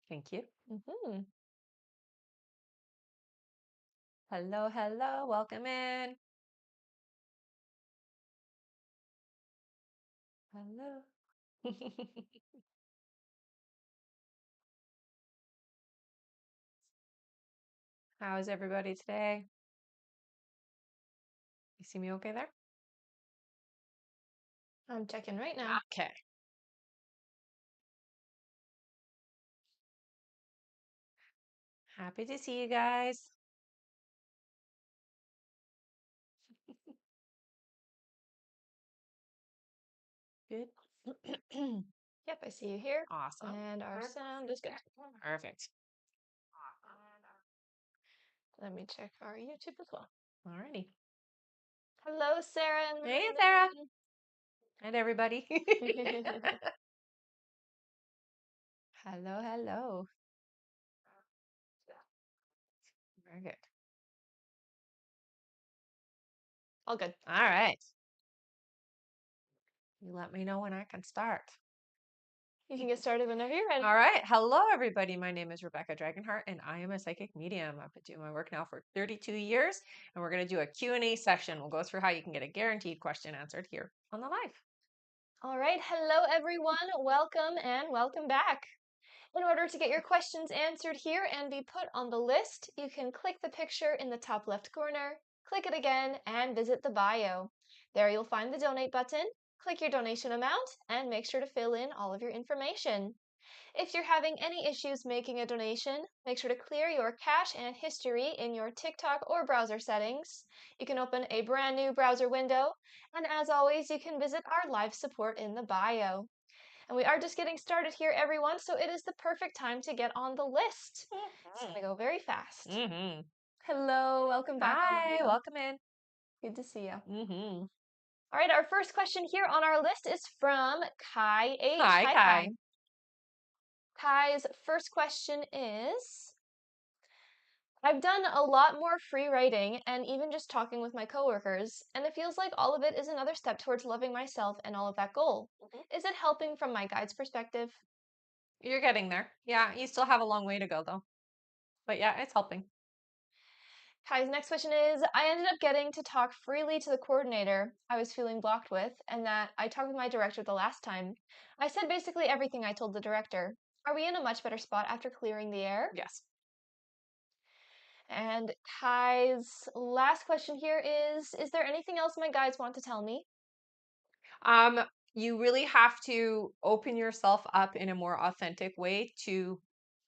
Thank you. Hello, hello. Welcome in. Hello. How is everybody today? You see me okay there? I'm checking right now. Okay. Happy to see you guys. Good. Yep, I see you here. Awesome. And our sound is good. Perfect. Let me check our YouTube as well. Alrighty. Hello, Sarah and Hey, Sarah. Ryan. And everybody. Hello, hello. Very good. All good. All right. You let me know when I can start. You can get started whenever you're ready. All right. Hello, everybody. My name is Rebecca Dragonheart, and I am a psychic medium. I've been doing my work now for 32 years, and we're going to do a Q&A session. We'll go through how you can get a guaranteed question answered here on the live. All right. Hello, everyone. Welcome and welcome back. In order to get your questions answered here and be put on the list, you can click the picture in the top left corner, click it again, and visit the bio. There you'll find the donate button. Click your donation amount and make sure to fill in all of your information. If you're having any issues making a donation, make sure to clear your cache and history in your TikTok or browser settings. You can open a brand new browser window, and as always, you can visit our live support in the bio. And we are just getting started here, everyone, so it is the perfect time to get on the list. It's going to go very fast. Mm-hmm. Hello, welcome back. Hi, welcome in. Good to see you. Mm-hmm. All right, our first question here on our list is from Kai H. Hi, Hi, Kai. Kai. Kai's first question is, I've done a lot more free writing and even just talking with my coworkers, and it feels like all of it is another step towards loving myself and all of that goal. Is it helping from my guide's perspective? You're getting there. Yeah, you still have a long way to go, though. But yeah, it's helping. Kai's next question is, I ended up getting to talk freely to the coordinator I was feeling blocked with, and that I talked with my director the last time. I said basically everything I told the director. Are we in a much better spot after clearing the air? Yes. And Kai's last question here is there anything else my guides want to tell me? Um, you really have to open yourself up in a more authentic way to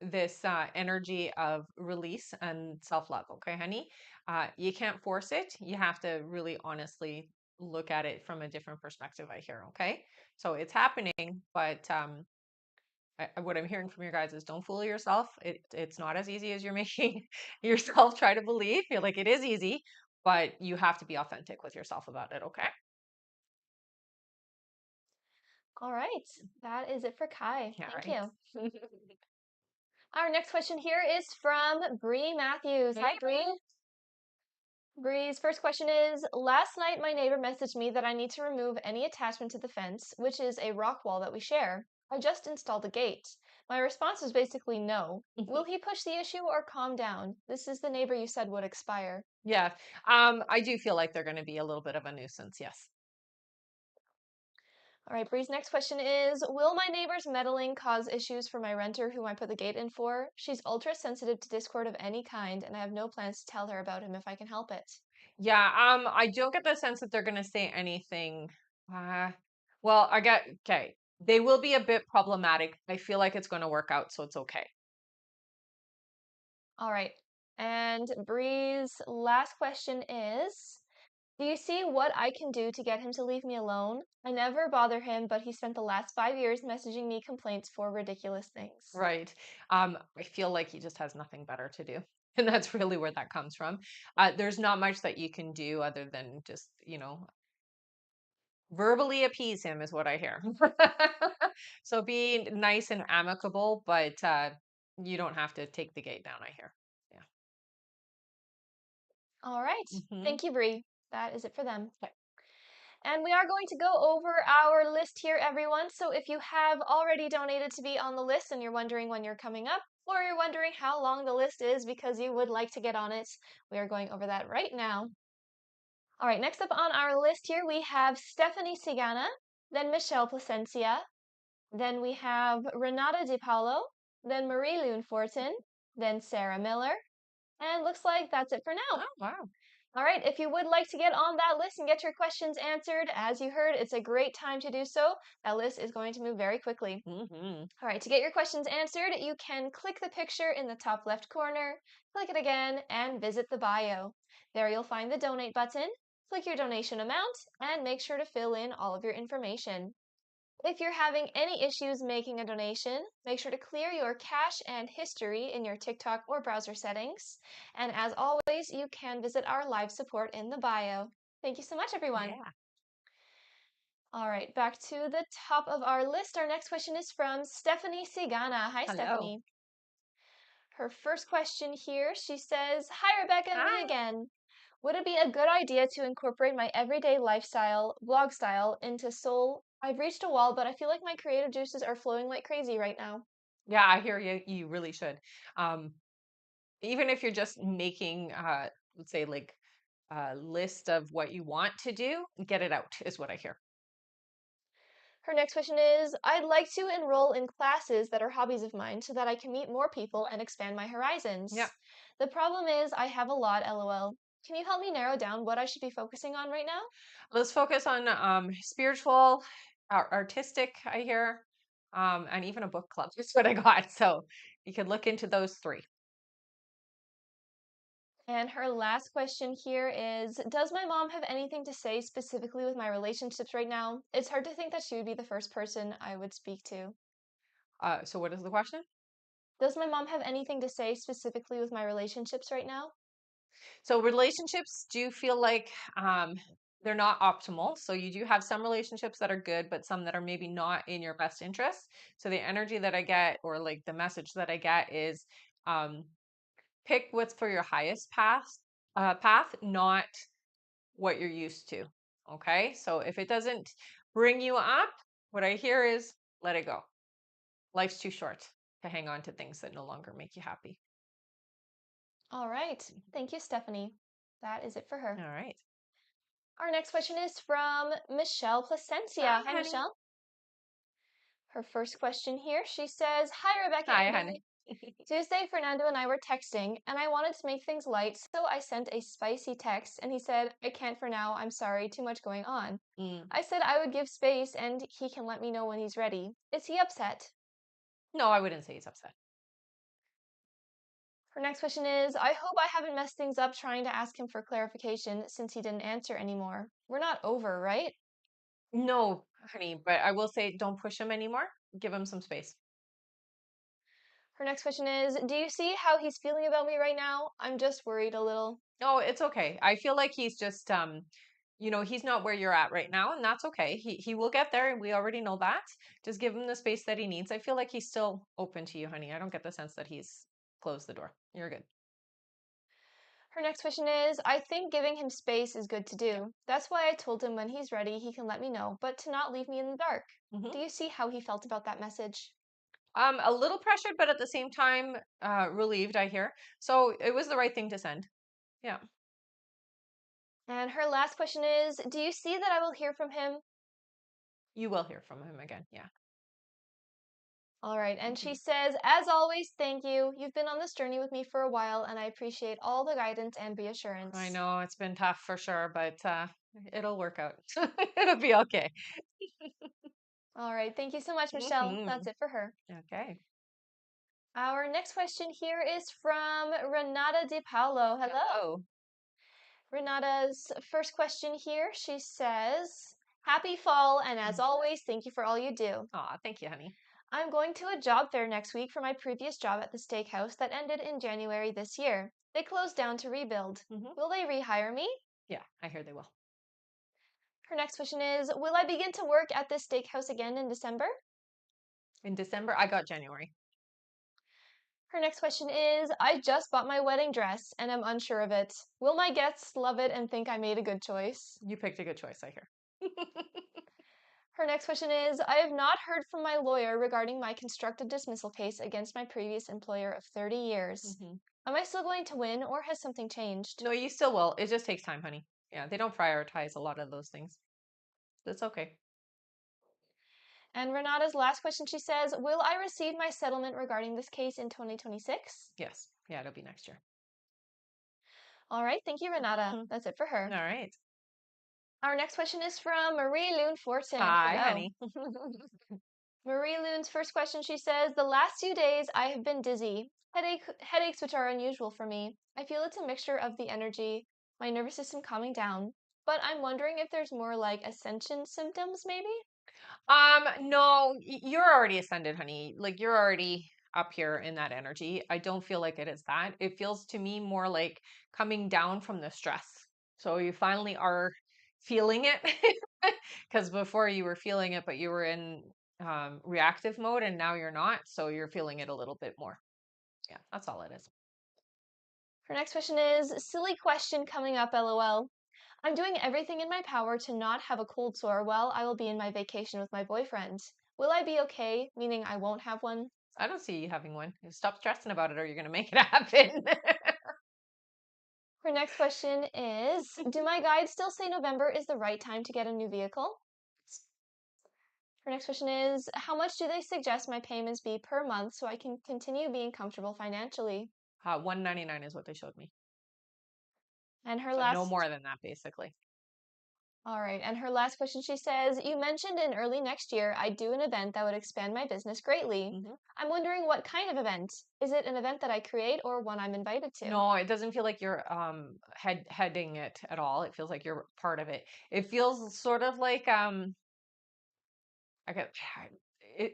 this energy of release and self-love. Okay, honey? You can't force it. You have to really honestly look at it from a different perspective, I hear. Okay. So it's happening, but what I'm hearing from your guys is don't fool yourself. It's not as easy as you're making yourself try to believe. Feel like it is easy, but you have to be authentic with yourself about it. Okay. All right, that is it for Kai. All Thank right. you. Our next question here is from Bree Matthews. Hi, Bree. Bree's first question is, last night my neighbor messaged me that I need to remove any attachment to the fence, which is a rock wall that we share. I just installed a gate. My response was basically no. Will he push the issue or calm down? This is the neighbor you said would expire. Yeah. I do feel like they're going to be a little bit of a nuisance. Yes. All right, Bree's next question is, will my neighbor's meddling cause issues for my renter whom I put the gate in for? She's ultra sensitive to discord of any kind, and I have no plans to tell her about him if I can help it. Yeah. I don't get the sense that they're going to say anything. Uh, well, I get, okay. They will be a bit problematic. I feel like it's going to work out, so it's okay. All right. And Bree's last question is, do you see what I can do to get him to leave me alone? I never bother him, but he spent the last 5 years messaging me complaints for ridiculous things. Right. I feel like he just has nothing better to do. And that's really where that comes from. There's not much that you can do other than just, verbally appease him is what I hear. So be nice and amicable, but you don't have to take the gate down, I hear. Yeah. All right. Hmm. Thank you, Bree. That is it for them. Okay. And we are going to go over our list here, everyone. So if you have already donated to be on the list and you're wondering when you're coming up, or you're wondering how long the list is because you would like to get on it, we are going over that right now. All right, next up on our list here, we have Stephanie Sigana, then Michelle Placencia, then we have Renata Di Paolo, then Marie Lune Fortin, then Sarah Miller, and looks like that's it for now. Oh, wow. All right, if you would like to get on that list and get your questions answered, as you heard, it's a great time to do so. That list is going to move very quickly. Mhm. All right, to get your questions answered, you can click the picture in the top left corner, click it again, and visit the bio. There you'll find the donate button. Click your donation amount and make sure to fill in all of your information. If you're having any issues making a donation, make sure to clear your cache and history in your TikTok or browser settings. And as always, you can visit our live support in the bio. Thank you so much, everyone. Yeah. All right, back to the top of our list. Our next question is from Stephanie Sigana. Hi, Hello. Stephanie. Her first question here, she says, Hi, Rebecca, me Hi. again. Would it be a good idea to incorporate my everyday lifestyle, vlog style, into Soul? I've reached a wall, but I feel like my creative juices are flowing like crazy right now. Yeah, I hear you. You really should. Um, Even if you're just making, let's say, like a list of what you want to do, get it out, is what I hear. Her next question is I'd like to enroll in classes that are hobbies of mine so that I can meet more people and expand my Yeah. horizons. The problem is I have a lot, lol. Can you help me narrow down what I should be focusing on right now? Let's focus on spiritual, artistic, I hear, and even a book club. That's what I got. So you could look into those three. And her last question here is Does my mom have anything to say specifically with my relationships right now? It's hard to think that she would be the first person I would speak to. So what is the question? Does my mom have anything to say specifically with my relationships right now? So relationships do feel like they're not optimal. So you do have some relationships that are good, but some that are maybe not in your best interest. So the energy that I get, or like the message that I get, is um, pick what's for your highest path, not what you're used to. Okay. So if it doesn't bring you up, what I hear is let it go. Life's too short to hang on to things that no longer make you happy. All right. Thank you, Stephanie. That is it for her. All right. Our next question is from Michelle Placencia. Hi, Hi, honey. Michelle. Her first question here, she says, Hi, Rebecca Hi, and honey. Billy. Tuesday, Fernando and I were texting, and I wanted to make things light, so I sent a spicy text, and he said, I can't for now, I'm sorry, too much going on. Mm. I said I would give space, and he can let me know when he's ready. Is he upset? No, I wouldn't say he's upset. Her next question is I hope I haven't messed things up trying to ask him for clarification since he didn't answer anymore. We're not over, right? No, honey, but I will say don't push him anymore. Give him some space. Her next question is Do you see how he's feeling about me right now? I'm just worried a little. No, it's okay. I feel like he's just he's not where you're at right now, and that's okay. He will get there, and we already know that. Just give him the space that he needs. I feel like he's still open to you, honey. I don't get the sense that he's closed the door. You're good. Her next question is I think giving him space is good to do. That's why I told him when he's ready, he can let me know, but to not leave me in the dark. Hmm. Do you see how he felt about that message? A little pressured, but at the same time, relieved, I hear. So it was the right thing to send. Yeah, And her last question is Do you see that I will hear from him? you will hear from him again. Yeah. All right. And she Hmm. says, as always, thank you. You've been on this journey with me for a while, and I appreciate all the guidance and I reassurance. know it's been tough for sure, but it'll work out. It'll be okay. All right. Thank you so much, Michelle. That's Hmm. it for her. Okay. Our next question here is from Renata Di Paolo. Hello. Hello. Renata's first question here, she says, Happy fall, and as always, thank you for all you do. Aw, thank you, honey. I'm going to a job fair next week for my previous job at the steakhouse that ended in January this year. They closed down to rebuild. Hmm. Will they rehire me? Yeah, I hear they will. Her next question is Will I begin to work at this steakhouse again in December? In December, I got January. Her next question is I just bought my wedding dress and am unsure of it. Will my guests love it and think I made a good choice? You picked a good choice, I hear. Her next question is, I have not heard from my lawyer regarding my constructive dismissal case against my previous employer of 30 years. Mhm. Am I still going to win or has something changed? No, you still will. It just takes time, honey. Yeah, they don't prioritize a lot of those things. That's okay. And Renata's last question, she says, will I receive my settlement regarding this case in 2026? Yes. Yeah, it'll be next year. All right, thank you, Renata. Mhm. That's it for her. All right. Our next question is from Marie Loon Fortin. Hi, Hello. honey. Marie Loon's first question, she says, the last 2 days I have been dizzy. Headaches which are unusual for me. I feel it's a mixture of the energy, my nervous system calming down. But I'm wondering if there's more like ascension symptoms, maybe? No, you're already ascended, honey. Like you're already up here in that energy. I don't feel like it is that. It feels to me more like coming down from the stress. So you finally are feeling it because before you were feeling it, but you were in reactive mode and now you're not. So you're feeling it a little bit more. Yeah, that's all it is. Her next question is, silly question coming up, lol. I'm doing everything in my power to not have a cold sore while I will be in my vacation with my boyfriend. Will I be okay, meaning I won't have one? I don't see you having one. Stop stressing about it or you're going to make it happen. Her next question is, do my guides still say November is the right time to get a new vehicle? Her next question is, how much do they suggest my payments be per month so I can continue being comfortable financially? 199 is what they showed me. And her So no last, more than that, basically. all right, and her last question, she says, you mentioned in early next year I'd do an event that would expand my business greatly. Mhm. I'm wondering what kind of event? Is it an event that I create or one I'm invited to? No, it doesn't feel like you're heading it at all. It feels like you're part of it. It feels sort of like I get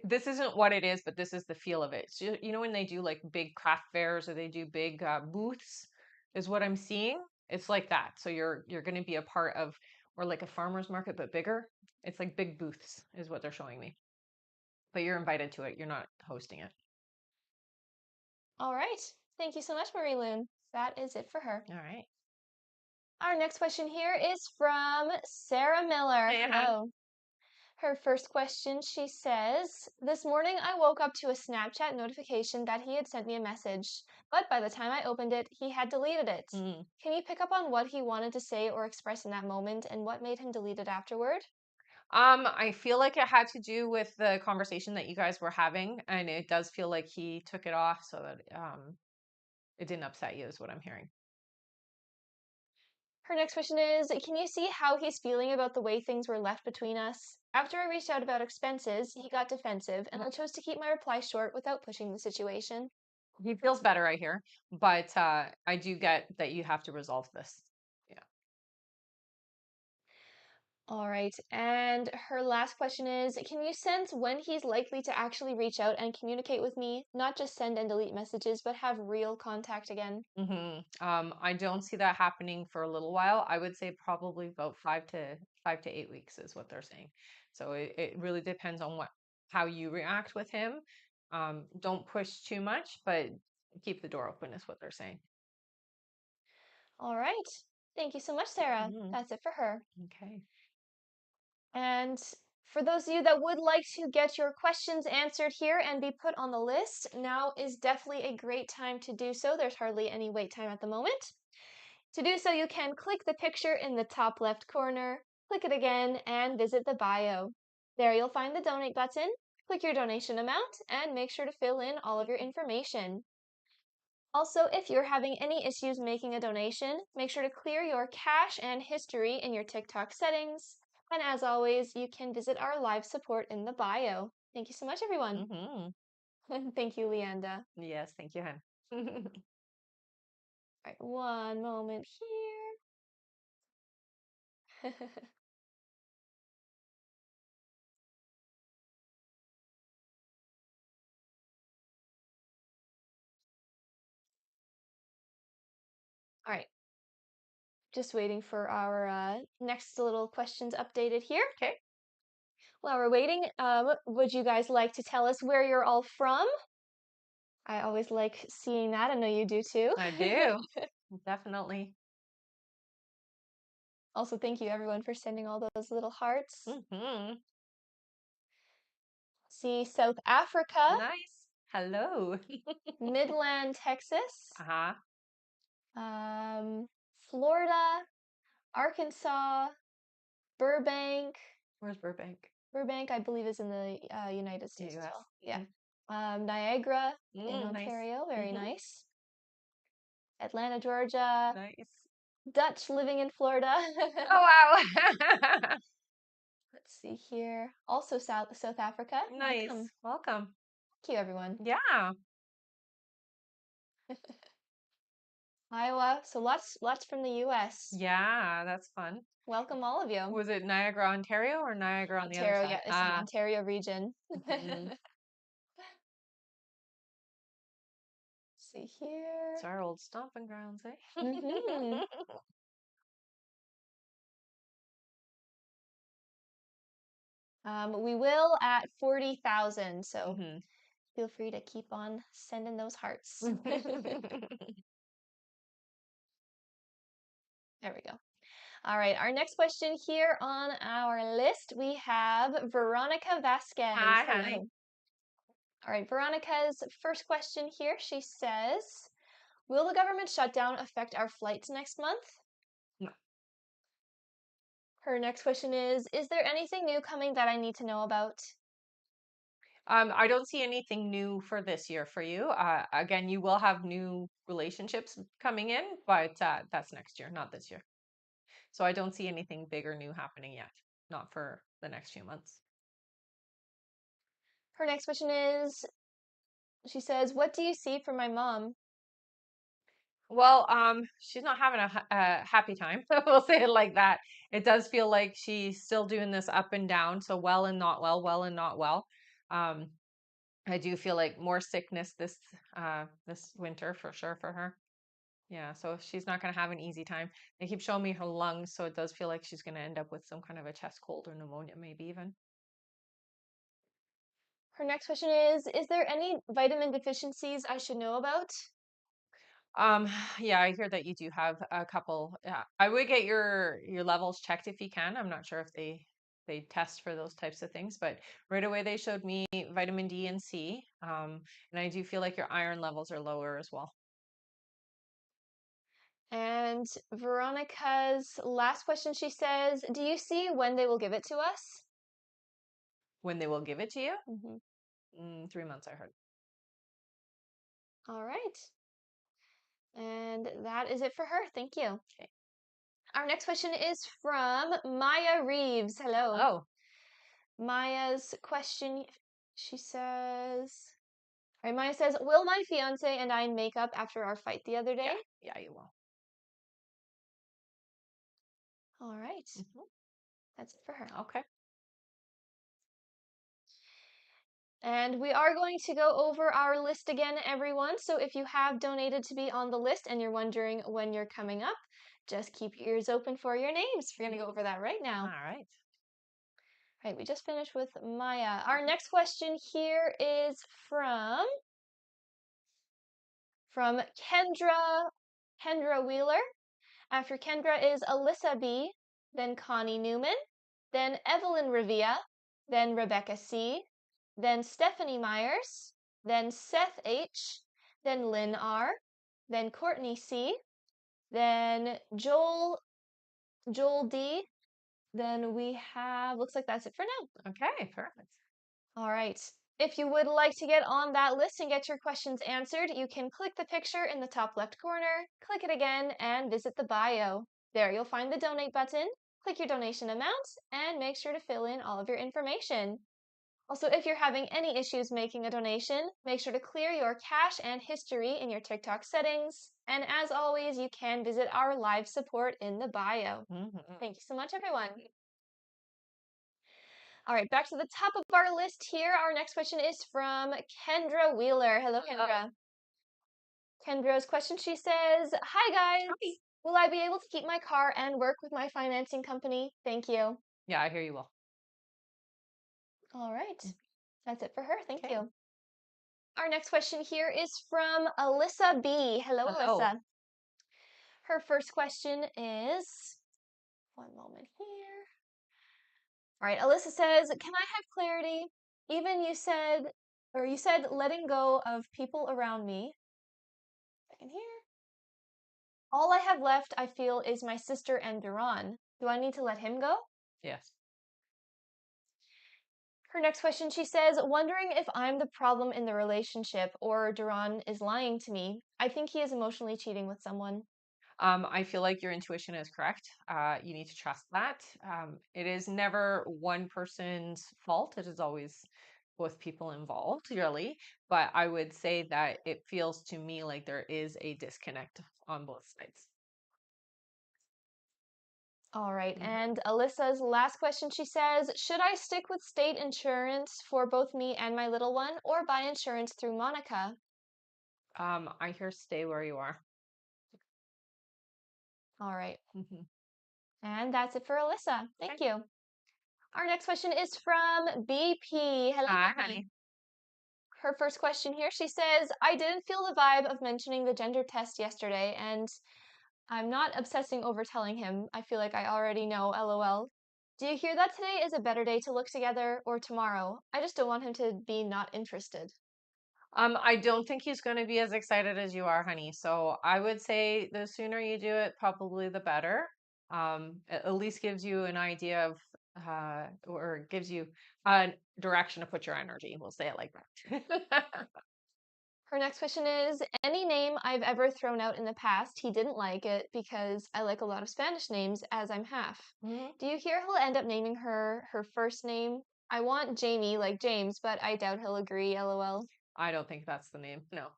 this isn't what it is, but this is the feel of it. So, you know when they do like big craft fairs or they do big booths, is what I'm seeing. It's like that. So you're going to be a part of or like a farmer's market but bigger. It's like big booths is what they're showing me. But you're invited to it. You're not hosting it. All right. Thank you so much, Marie Loon. That is it for her. All right. Our next question here is from Sarah Miller. Hey, hon. Hello. Her first question, she says, this morning I woke up to a Snapchat notification that he had sent me a message, but by the time I opened it, he had deleted it. Mm. Can you pick up on what he wanted to say or express in that moment and what made him delete it afterward? I feel like it had to do with the conversation that you guys were having, and it does feel like he took it off so that it didn't upset you, is what I'm hearing. Her next question is, can you see how he's feeling about the way things were left between us? After I reached out about expenses, he got defensive, and I chose to keep my reply short without pushing the situation. He feels better, I hear, but I do get that you have to resolve this. Yeah. All right. And her last question is, can you sense when he's likely to actually reach out and communicate with me, not just send and delete messages, but have real contact again? I don't see that happening for a little while. I would say probably about 5 to 8 weeks is what they're saying. So it really depends on what how you react with him. Don't push too much, but keep the door open is what they're saying. All right. Thank you so much, Sarah. Mhm. That's it for her. Okay. And for those of you that would like to get your questions answered here and be put on the list, now is definitely a great time to do so. There's hardly any wait time at the moment. To do so, you can click the picture in the top left corner, click it again, and visit the bio. There you'll find the donate button. Click your donation amount and make sure to fill in all of your information. Also, if you're having any issues making a donation, make sure to clear your cache and history in your TikTok settings. And as always, you can visit our live support in the bio. Thank you so much, everyone. Hmm. And thank you, Leanda. Yes, thank you, hon. All right, one moment here. All right, just waiting for our next little questions updated here. Okay, While we're waiting, would you guys like to tell us where you're all from? I always like seeing that. I know you do too. I do. Definitely. Also, thank you everyone for sending all those little hearts. Mm-hmm. See South Africa, Nice. Hello. Midland, Texas, Uh-huh. um, Florida, Arkansas, Burbank. Where's Burbank? Burbank, I believe, is in the United The States as US. well. Yeah. Niagara in Nice. Ontario, very Mm-hmm. nice. Atlanta, Georgia. Nice. Dutch living in Florida. Oh wow. Let's see here. Also South Africa. Welcome. Nice. Welcome. Thank you, everyone. Yeah. Iowa. So lots from the US. Yeah, that's fun. Welcome all of you. Was it Niagara, Ontario or Niagara on the other Ontario, side? yeah, it's in Ontario region. Mhm. See here. It's our old stomping grounds, eh? hmm we will at 40,000, so Mhm. feel free to keep on sending those hearts. There we go. All right, our next question here on our list, we have Veronica Vasquez. Hi, honey. Hello. All right, Veronica's first question here, she says, will the government shutdown affect our flights next month? No. Her next question is there anything new coming that I need to know about? I don't see anything new for this year for you. Again, you will have new relationships coming in, but that's next year, not this year. So I don't see anything big or new happening yet, not for the next few months. Her next question is, she says, what do you see for my mom? Well, she's not having a happy time. We'll say it like that. It does feel like she's still doing this up and down, so well and not well, well and not well. Um, I do feel like more sickness this winter for sure for her. Yeah, so she's not going to have an easy time. They keep showing me her lungs, so it does feel like she's going to end up with some kind of a chest cold or pneumonia, maybe even. Her next question is there any vitamin deficiencies I should know about? Um, yeah, I hear that you do have a couple. Yeah, I would get your levels checked if you can. I'm not sure if they test for those types of things, but right away they showed me vitamin D and C. And I do feel like your iron levels are lower as well. And Veronica's last question, she says, do you see when they will give it to us? When they will give it to you? hmm 3 months, I heard. All right. And that is it for her. Thank you. Okay. Our next question is from Maya Reeves. Hello. Hello. Maya's question, she says, all right, Maya says, will my fiance and I make up after our fight the other day? Yeah, yeah, you will. All right. Mhm. That's it for her. Okay. And we are going to go over our list again, everyone. So if you have donated to be on the list and you're wondering when you're coming up, just keep your ears open for your names. We're going to go over that right All now. right. All right, we just finished with Maya. Our next question here is from Kendra Wheeler. After Kendra is Alyssa B, then Connie Newman, then Evelyn Revia, then Rebecca C, then Stephanie Myers, then Seth H, then Lynn R, then Courtney C, then Joel D, then we have, looks like that's it for now. Okay, perfect. All right. If you would like to get on that list and get your questions answered, you can click the picture in the top left corner, click it again, and visit the bio. There you'll find the donate button, click your donation amount, and make sure to fill in all of your information. Also, if you're having any issues making a donation, make sure to clear your cache and history in your TikTok settings. And as always, you can visit our live support in the bio. Mhm. Thank you so much, everyone. All right, back to the top of our list here. Our next question is from Kendra Wheeler. Hello, Kendra. Kendra's question, she says, hi guys. Hi. Will I be able to keep my car and work with my financing company? Thank you. Yeah, I hear you will. All right. That's it for her. Thank Okay. you. Our next question here is from Alyssa B. Hello, Hello. Alyssa. Her first question is, One moment here. All right, Alyssa says, "Can I have clarity? Even you said letting go of people around me. Second here. All I have left, I feel, is my sister and Duran. Do I need to let him go?" Yes. Her next question, she says, "Wondering if I'm the problem in the relationship or Duran is lying to me. I think he is emotionally cheating with someone." I feel like your intuition is correct. You need to trust that. It is never one person's fault. It is always both people involved, really. But I would say that it feels to me like there is a disconnect on both sides. All right, Mhm. and Alyssa's last question, she says, "Should I stick with state insurance for both me and my little one or buy insurance through Monica?" I hear stay where you are. All right, Mhm. and that's it for Alyssa. Thank Okay. you. Our next question is from BP. Hello, Hi, BP. honey. Her first question here, she says, "I didn't feel the vibe of mentioning the gender test yesterday, and I'm not obsessing over telling him. I feel like I already know, lol. Do you hear that today is a better day to look together or tomorrow? I just don't want him to be not interested." I don't think he's going to be as excited as you are, honey. So I would say the sooner you do it, probably the better. At least gives you an idea of, or gives you a direction to put your energy. We'll say it like that. Her next question is, "Any name I've ever thrown out in the past, he didn't like it because I like a lot of Spanish names as I'm half. Mhm. Do you hear he'll end up naming her first name? I want Jamie like James, but I doubt he'll agree, lol." I don't think that's the name. No.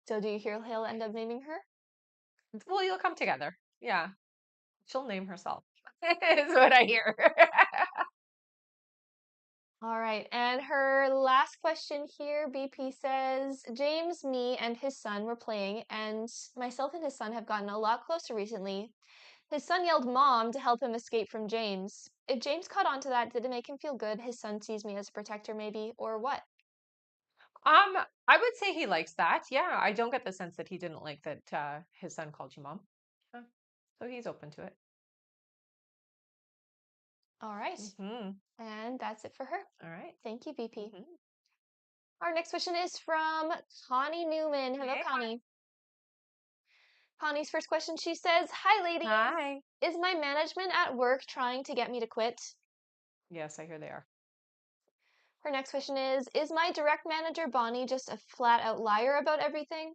So do you hear he'll end up naming her? Well, you'll come together. Yeah. She'll name herself. Is what I hear. All right, and her last question here, BP says, "James, me, and his son were playing, and myself and his son have gotten a lot closer recently. His son yelled 'Mom' to help him escape from James. If James caught on to that, did it make him feel good? His son sees me as a protector, maybe, or what?" Um, I would say he likes that. Yeah, I don't get the sense that he didn't like that his son called you mom. Yeah. So he's open to it. All right, Hmm. and that's it for her. All right. Thank you, BP. Hmm. Our next question is from Connie Newman. Hello, Hey, Connie. Connie's first question, she says, "Hi, ladies. hi. Is my management at work trying to get me to quit?" Yes, I hear they are. Her next question is my direct manager, Bonnie, just a flat out liar about everything?"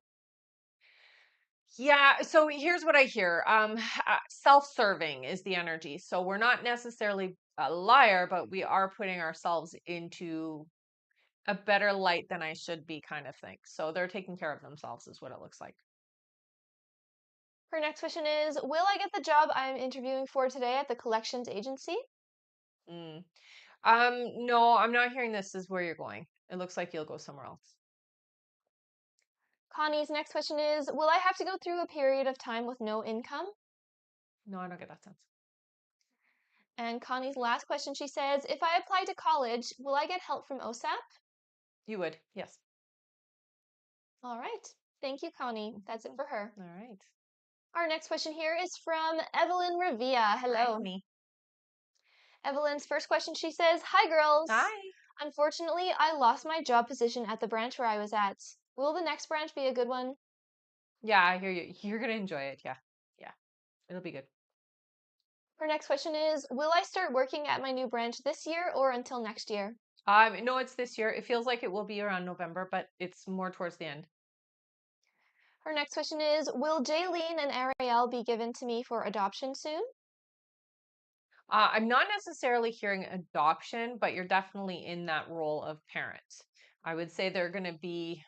Yeah, so here's what I hear. Self-serving is the energy. So we're not necessarily a liar, but we are putting ourselves into a better light than I should be kind of thing. So they're taking care of themselves is what it looks like. Her next question is, "Will I get the job I'm interviewing for today at the collections agency?" Mm. No, I'm not hearing this is where you're going. It looks like you'll go somewhere else. Connie's next question is, "Will I have to go through a period of time with no income?" No, I don't get that sense. And Connie's last question, she says, "If I apply to college, will I get help from OSAP?" You would, yes. All right. Thank you, Connie. That's it Mhm. for her. All right. Our next question here is from Evelyn Revia. Hi, Hello. honey. Evelyn's first question, she says, "Hi, girls. Hi. Unfortunately, I lost my job position at the branch where I was at. Will the next branch be a good one?" Yeah, I hear you. You're gonna enjoy it. Yeah. Yeah. It'll be good. Her next question is, "Will I start working at my new branch this year or until next year?" No, it's this year. It feels like it will be around November, but it's more towards the end. Her next question is, "Will Jaylene and Ariel be given to me for adoption soon?" I'm not necessarily hearing adoption, but you're definitely in that role of parent. I would say they're going to be.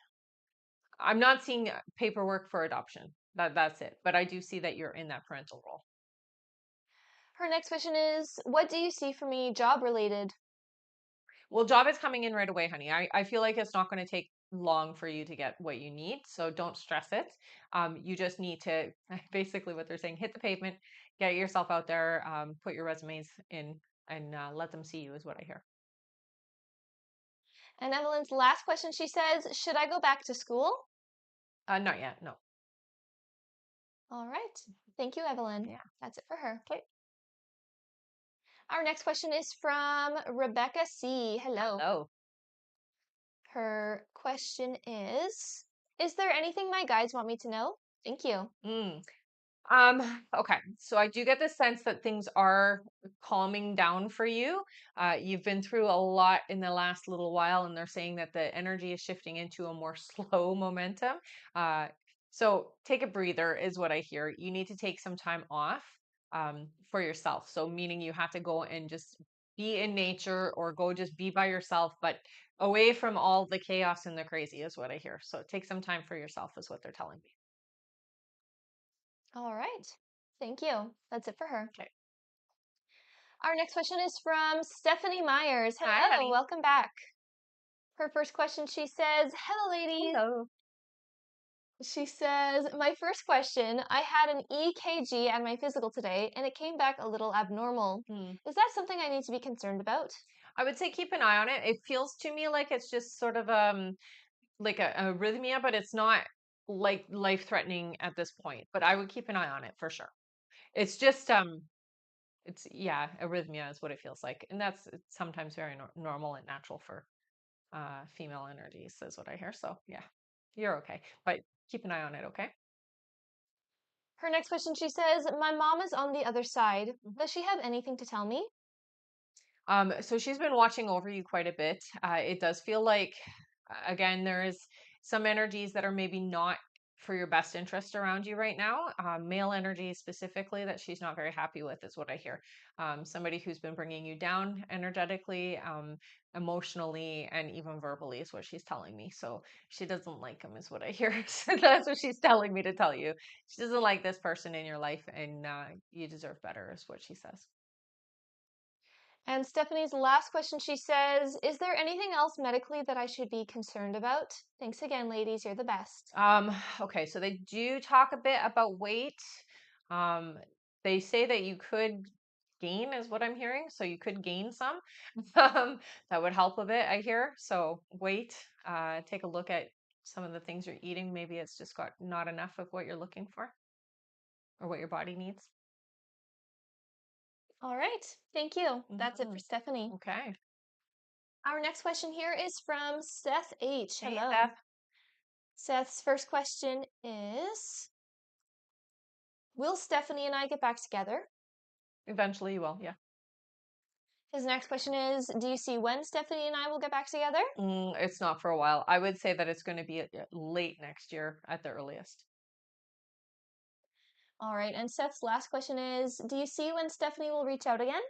I'm not seeing paperwork for adoption. That's it. But I do see that you're in that parental role. Her next question is, "What do you see for me job related?" Well, job is coming in right away, honey. I feel like it's not going to take long for you to get what you need. So don't stress it. You just need to basically what they're saying, hit the pavement, get yourself out there, put your resumes in, and let them see you, is what I hear. And Evelyn's last question, she says, "Should I go back to school?" Not yet. No. All right. Thank you, Evelyn. Yeah. That's it for her. Okay. Our next question is from Rebecca C. Hello. Hello. Her question is there anything my guides want me to know? Thank you. Mm. Okay. So I do get the sense that things are calming down for you. You've been through a lot in the last little while, and they're saying that the energy is shifting into a more slow momentum. Uh, so take a breather, is what I hear. You need to take some time off for yourself. So, meaning you have to go and just be in nature or go just be by yourself, but away from all the chaos and the crazy, is what I hear. So, take some time for yourself, is what they're telling me. All right. Thank you. That's it for her. Okay. Our next question is from Stephanie Myers. Hi, Hello, honey. welcome back. Her first question, she says, hello, ladies. Hello. She says, my first question, I had an EKG at my physical today and it came back a little abnormal. Hmm. Is that something I need to be concerned about? I would say keep an eye on it. It feels to me like it's just sort of like a arrhythmia, but it's not like life threatening at this point. But I would keep an eye on it for sure. It's just it's yeah, arrhythmia is what it feels like, and that's sometimes very normal and natural for female energies, is what I hear. So yeah, you're okay, but keep an eye on it. Okay. Her next question, she says, my mom is on the other side. Does she have anything to tell me? So she's been watching over you quite a bit. It does feel like, again, there is some energies that are maybe not for your best interest around you right now. Male energy specifically that she's not very happy with is what I hear. Somebody who's been bringing you down energetically, emotionally, and even verbally is what she's telling me. So she doesn't like him, is what I hear. So that's what she's telling me to tell you. She doesn't like this person in your life, and you deserve better, is what she says. And Stephanie's last question, she says, is there anything else medically that I should be concerned about? Thanks again, ladies. You're the best. Um, okay, so they do talk a bit about weight. Um, they say that you could gain, is what I'm hearing. So you could gain some. That would help a bit, I hear. So weight, take a look at some of the things you're eating. Maybe it's just got not enough of what you're looking for or what your body needs. All right. Thank you. That's it for Mhm. Stephanie. Okay. Our next question here is from Seth H. Hey, Hello. Steph. Seth's first question is, will Stephanie and I get back together? Eventually you will. Yeah. His next question is, do you see when Stephanie and I will get back together? It's not for a while. I would say that it's going to be late next year at the earliest. All right. And Seth's last question is, do you see when Stephanie will reach out again?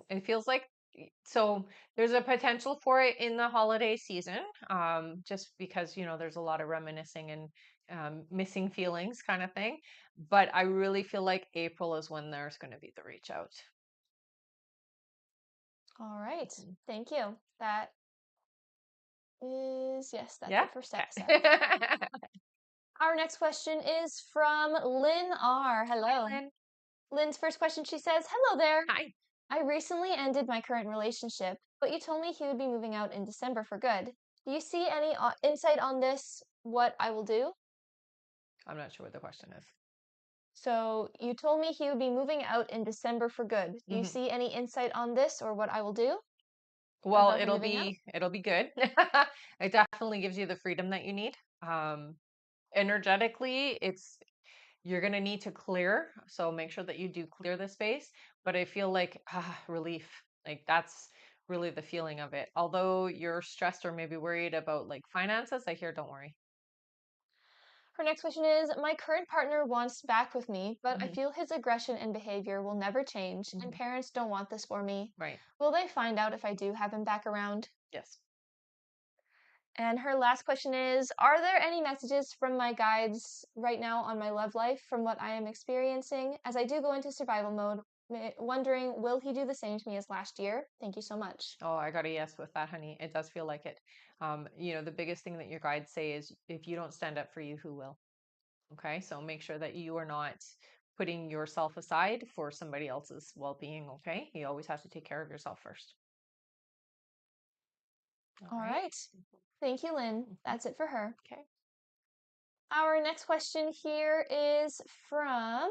It feels like so there's a potential for it in the holiday season, just because there's a lot of reminiscing and missing feelings kind of thing. But I really feel like April is when there's going to be the reach out. All right. Mhm. Thank you. That is, yes, that's Yeah. it for Seth. Okay. Our next question is from Lynn R. Hi, Hello. Lynn. Lynn's first question, she says, hello there. Hi. I recently ended my current relationship, but you told me he would be moving out in December for good. Do you see any insight on this, what I will do? I'm not sure what the question is. So you told me he would be moving out in December for good. Do you Hmm. see any insight on this or what I will do Well, about him it'll moving out? be it'll be good. It definitely gives you the freedom that you need. Energetically, you're going to need to clear. So make sure that you do clear the space. But I feel like relief. Like that's really the feeling of it. Although you're stressed or maybe worried about like finances, I hear don't worry. Her next question is, my current partner wants back with me, but I Hmm. feel his aggression and behavior will never change, and Hmm. parents don't want this for me. Right. Will they find out if I do have him back around? Yes. And her last question is, are there any messages from my guides right now on my love life from what I am experiencing as I do go into survival mode? Wondering, will he do the same to me as last year? Thank you so much. Oh, I got a yes with that, honey. It does feel like it. The biggest thing that your guides say is if you don't stand up for you, who will? Okay. So make sure that you are not putting yourself aside for somebody else's well-being. Okay. You always have to take care of yourself first. All All right. right. Thank you, Lynn. Mhm. That's it for her. Okay. Our next question here is from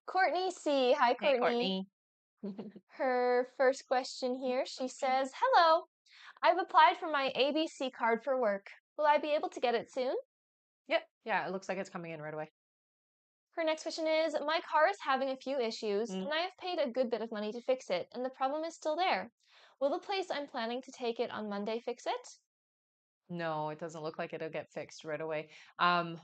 Courtney C. Hi, Hey, Courtney. Courtney. Her first question here, she says, "Hello, I've applied for my ABC card for work. Will I be able to get it soon?" Yep. Yeah, it looks like it's coming in right away. Her next question is, "My car is having a few issues, Mm, and I have paid a good bit of money to fix it, and the problem is still there. Will the place I'm planning to take it on Monday fix it?" no, it doesn't look like it'll get fixed right away. Um,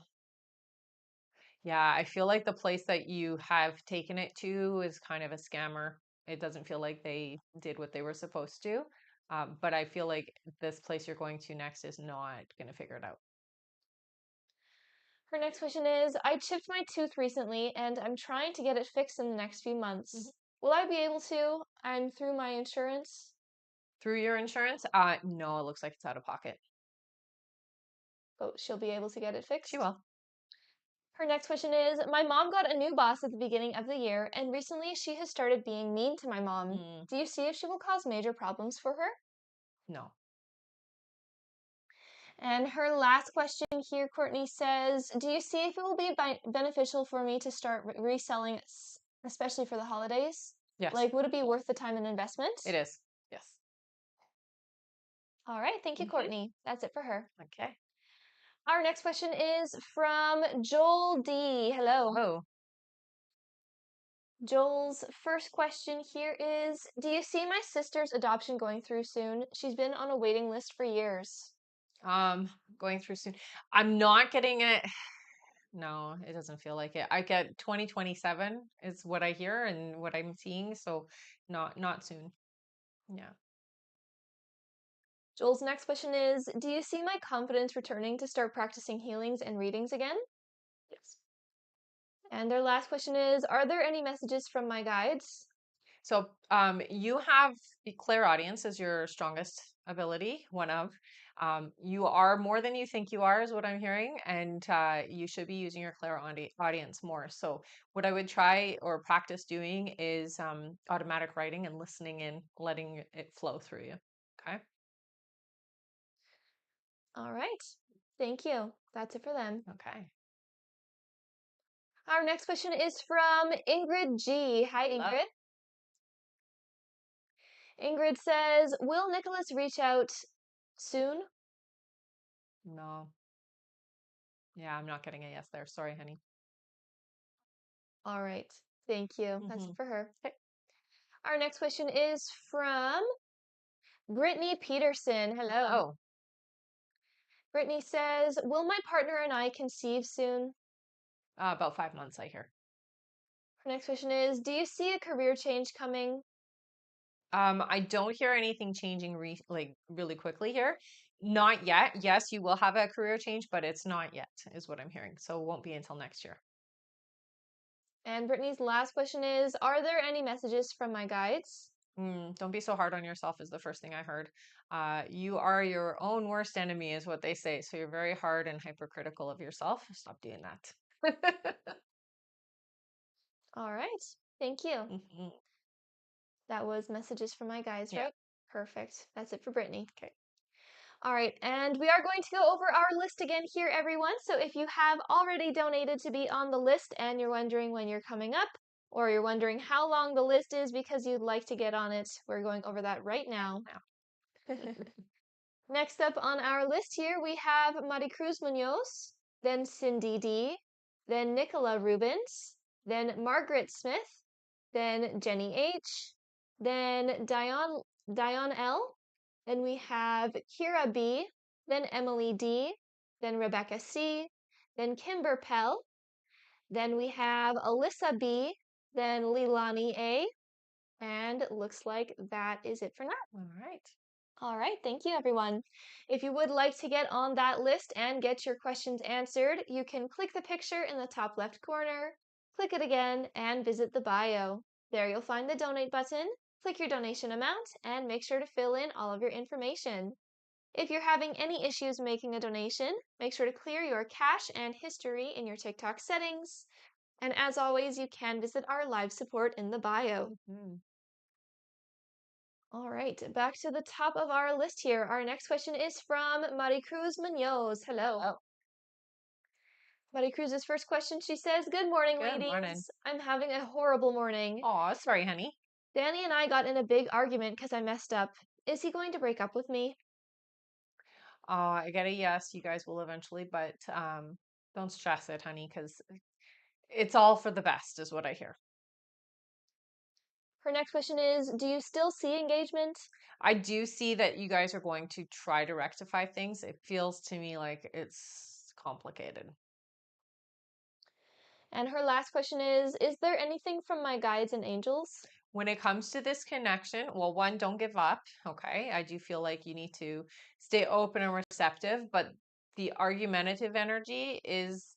yeah, I feel like the place that you have taken it to is kind of a scammer. It doesn't feel like they did what they were supposed to. But I feel like this place you're going to next is not going to figure it out. Her next question is, "I chipped my tooth recently, and I'm trying to get it fixed in the next few Mhm. months. Will I be able to? I'm through my insurance." Through your insurance? No, it looks like it's out of pocket. But she'll be able to get it She fixed. will. Her next question is, "My mom got a new boss at the beginning of the year, and recently she has started being mean to my mom. Mm, Do you see if she will cause major problems for her?" no. And her last question here, Courtney says, "Do you see if it will be beneficial for me to start reselling, especially for the holidays? Yes, Like, would it be worth the time and investment?" it is. Yes. All right, thank you, Hmm. Courtney. That's it for her. Okay. Our next question is from Joel D. Hello. Oh, Joel's first question here is, "Do you see my sister's adoption going through soon? She's been on a waiting list for years." um, going through soon. I'm not getting it. No, it doesn't feel like it. I get 2027 is what I hear and what I'm seeing, so not soon. Yeah. Joel's next question is, "Do you see my confidence returning to start practicing healings and readings again?" Yes. And their last question is, "Are there any messages from my guides?" So you have clairaudience as your strongest ability, one of. You are more than you think you are, is what I'm hearing, and you should be using your clairaudience more. So what I would try or practice doing is automatic writing and listening in, letting it flow through you. Okay. All right. Thank you. That's it for them. Okay. Our next question is from Ingrid G. Hi, Hello. Ingrid. Ingrid says, "Will Nicholas reach out soon?" No. Yeah, I'm not getting a yes there. Sorry, honey. All right. Thank you. That's Hmm. it for her. Our next question is from Brittany Peterson. Hello. Oh, Brittany says, "Will my partner and I conceive soon?" about 5 months, I hear. Her next question is, "Do you see a career change coming?" I don't hear anything changing like really quickly here. Not yet. Yes, you will have a career change, but it's not yet, is what I'm hearing. So it won't be until next year. And Brittany's last question is, "Are there any messages from my guides?" Don't be so hard on yourself, is the first thing I heard. You are your own worst enemy, is what they say. So you're very hard and hypercritical of yourself. Stop doing that. All right. Thank you. Mhm. That was messages from my guides, Yeah. right? Perfect. That's it for Brittany. Okay. All right, and we are going to go over our list again here, everyone. So if you have already donated to be on the list and you're wondering when you're coming up, or you're wondering how long the list is because you'd like to get on it, we're going over that right now. Now. Next up on our list here, we have Maricruz Munoz, then Cindy D, then Nicola Rubens, then Margaret Smith, then Jenny H, then Dion L, then we have Kira B, then Emily D, then Rebecca C, then Kimber Pell, then we have Alyssa B, then Leilani A, and it looks like that is it for now. All right. All right, thank you everyone. If you would like to get on that list and get your questions answered, you can click the picture in the top left corner, click it again, and visit the bio. There you'll find the donate button, click your donation amount, and make sure to fill in all of your information. If you're having any issues making a donation, make sure to clear your cache and history in your TikTok settings. And as always, you can visit our live support in the bio. Mhm. All right, back to the top of our list here. Our next question is from Maricruz Munoz. Hello. Hello. Buddy Cruz's first question, she says, "Good morning, Good morning. ladies. I'm having a horrible morning. Aw, sorry, honey. Danny and I got in a big argument because I messed up. Is he going to break up with me?" I get a yes. You guys will eventually, but don't stress it, honey, because it's all for the best, is what I hear. Her next question is, "Do you still see engagement?" I do see that you guys are going to try to rectify things. It feels to me like it's complicated. And her last question is there anything from my guides and angels? When it comes to this connection, well, one, don't give up. Okay. I do feel like you need to stay open and receptive, but the argumentative energy is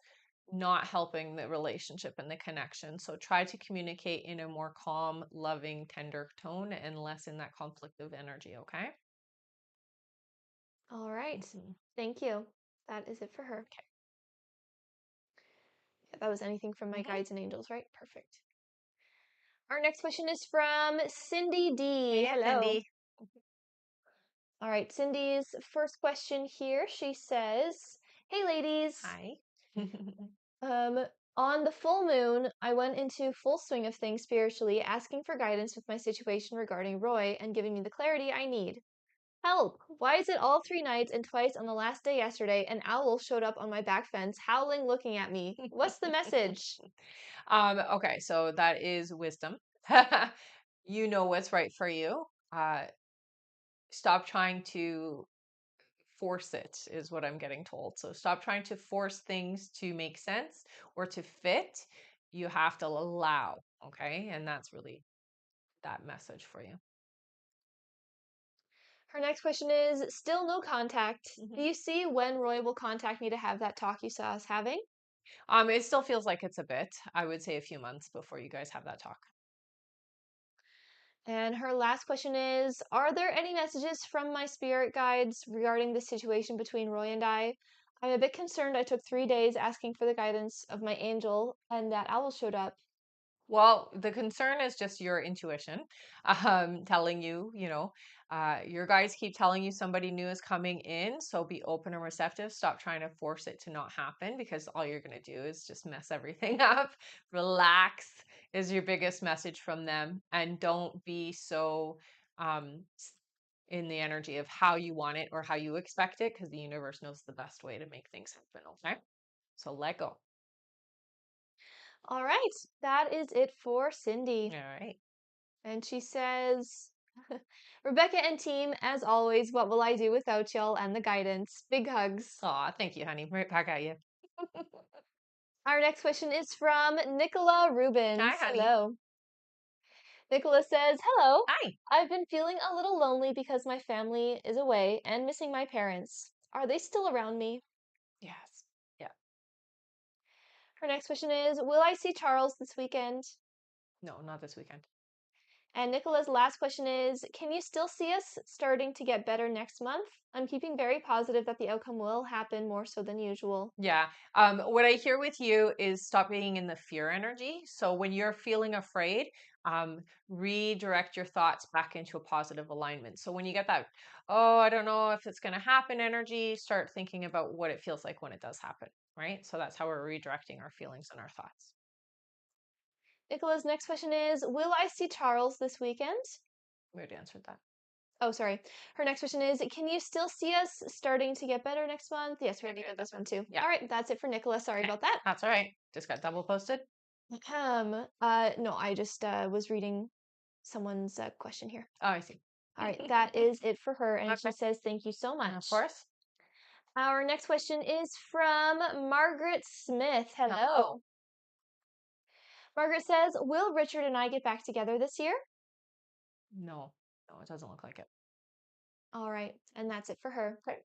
not helping the relationship and the connection. So try to communicate in a more calm, loving, tender tone and less in that conflictive energy. Okay. All right. Mhm. Thank you. That is it for her. Okay. Yeah, that was anything from my Hmm. guides and angels, right? Perfect. Our next question is from Cindy D. Hey, Hello. Cindy. All right, Cindy's first question here. She says, "Hey, ladies. Hi. Um, on the full moon, I went into full swing of things spiritually, asking for guidance with my situation regarding Roy and giving me the clarity I need. Help! Why is it all 3 nights and twice on the last day yesterday, an owl showed up on my back fence, howling, looking at me? What's the message?" Okay, so that is wisdom. You know what's right for you. Uh, Stop trying to force it, is what I'm getting told. So stop trying to force things to make sense or to fit. You have to allow, okay? And that's really that message for you. Her next question is, "Still no contact. Do Mhm. you see when Roy will contact me to have that talk you saw us having?" It still feels like it's a bit. I would say a few months before you guys have that talk. And her last question is, "Are there any messages from my spirit guides regarding the situation between Roy and I? I'm a bit concerned I took 3 days asking for the guidance of my angel and that owl showed up." Well, the concern is just your intuition, telling you, your guys keep telling you somebody new is coming in. So be open and receptive. Stop trying to force it to not happen because all you're going to do is just mess everything up. Relax is your biggest message from them. And don't be so in the energy of how you want it or how you expect it because the universe knows the best way to make things happen. Okay. So let go. All right, that is it for All Cindy. right. And she says, "Rebecca and team, as always, what will I do without y'all and the guidance? Big hugs." Aw, thank you, honey. Right back at you. Our next question is from Nicola Hi, Rubens. honey. Hello. Nicola says, "Hello. Hi. I've been feeling a little lonely because my family is away and missing my parents. Are they still around me?" Yes. Yeah. Her next question is, "Will I see Charles this weekend?" No, not this weekend. And Nicola's last question is, "Can you still see us starting to get better next month? I'm keeping very positive that the outcome will happen more so than usual." Yeah. What I hear with you is stop being in the fear energy. So when you're feeling afraid, redirect your thoughts back into a positive alignment. So when you get that, oh, I don't know if it's going to happen energy, start thinking about what it feels like when it does happen. Right. So that's how we're redirecting our feelings and our thoughts. Nicola's next question is, "Will I see Charles this weekend?" We already answered that. Oh, sorry. Her next question is, "Can you still see us starting to get better next month?" Yes, we Yeah, already we did did that. this one too. Yeah. All right, that's it for Nicola. Sorry Okay. about that. That's all right. Just got double posted. No, I just was reading someone's question here. Oh, I see. All right, that is it for her, and she Okay. says thank you so Of much. course. Our next question is from Margaret Smith. Hello. Hello. Margaret says, "Will Richard and I get back together this year?" No, no, it doesn't look like it. All right, and that's it for her. Okay.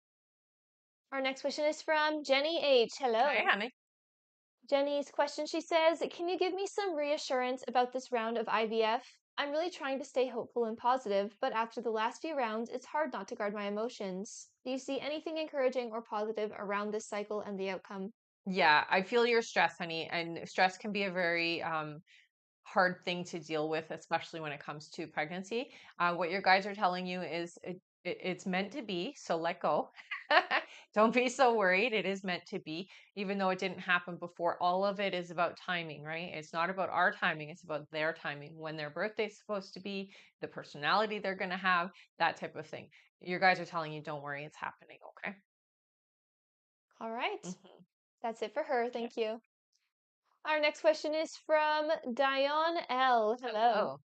Our next question is from Jenny H. Hi, Hello. honey. Jenny's question, she says, "Can you give me some reassurance about this round of IVF? I'm really trying to stay hopeful and positive, but after the last few rounds, it's hard not to guard my emotions. Do you see anything encouraging or positive around this cycle and the outcome?" Yeah, I feel your stress, honey, and stress can be a very hard thing to deal with, especially when it comes to pregnancy. What your guys are telling you is it's meant to be, so let go. Don't be so worried. It is meant to be, even though it didn't happen before. All of it is about timing, right? It's not about our timing, it's about their timing, when their birthday's supposed to be, the personality they're going to have, that type of thing. Your guys are telling you, don't worry, it's happening, okay? All right. Hmm. That's it for her. Okay. Thank you. Our next question is from Dion L. Hello. Oh,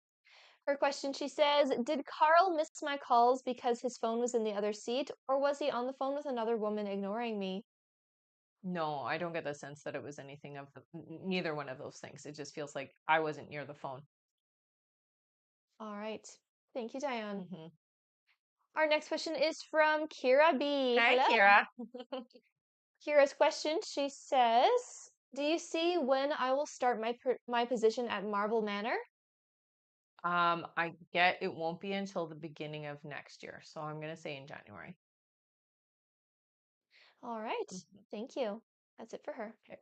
Her question, she says, did Carl miss my calls because his phone was in the other seat, or was he on the phone with another woman ignoring me? no, I don't get the sense that it was anything of neither one of those things. It just feels like I wasn't near the phone. All right. Thank you, Diane. Hmm. Our next question is from Kira B. Hi, Hello. Kira. Kira's question, she says, do you see when I will start my position at Marble Manor? I get it won't be until the beginning of next year, so I'm gonna say in January. All right. Mhm. Thank you. That's it for her. Okay.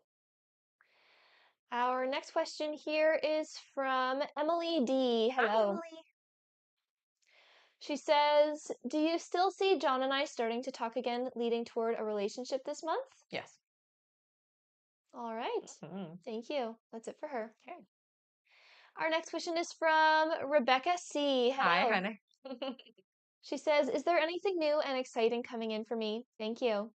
Our next question here is from Emily D. Hi, Hello. Emily. She says, do you still see John and I starting to talk again, leading toward a relationship this month? Yes. All right. Mhm. Thank you. That's it for her. Okay. Our next question is from Rebecca C. Hi, Hello. honey. She says, is there anything new and exciting coming in for me? Thank you.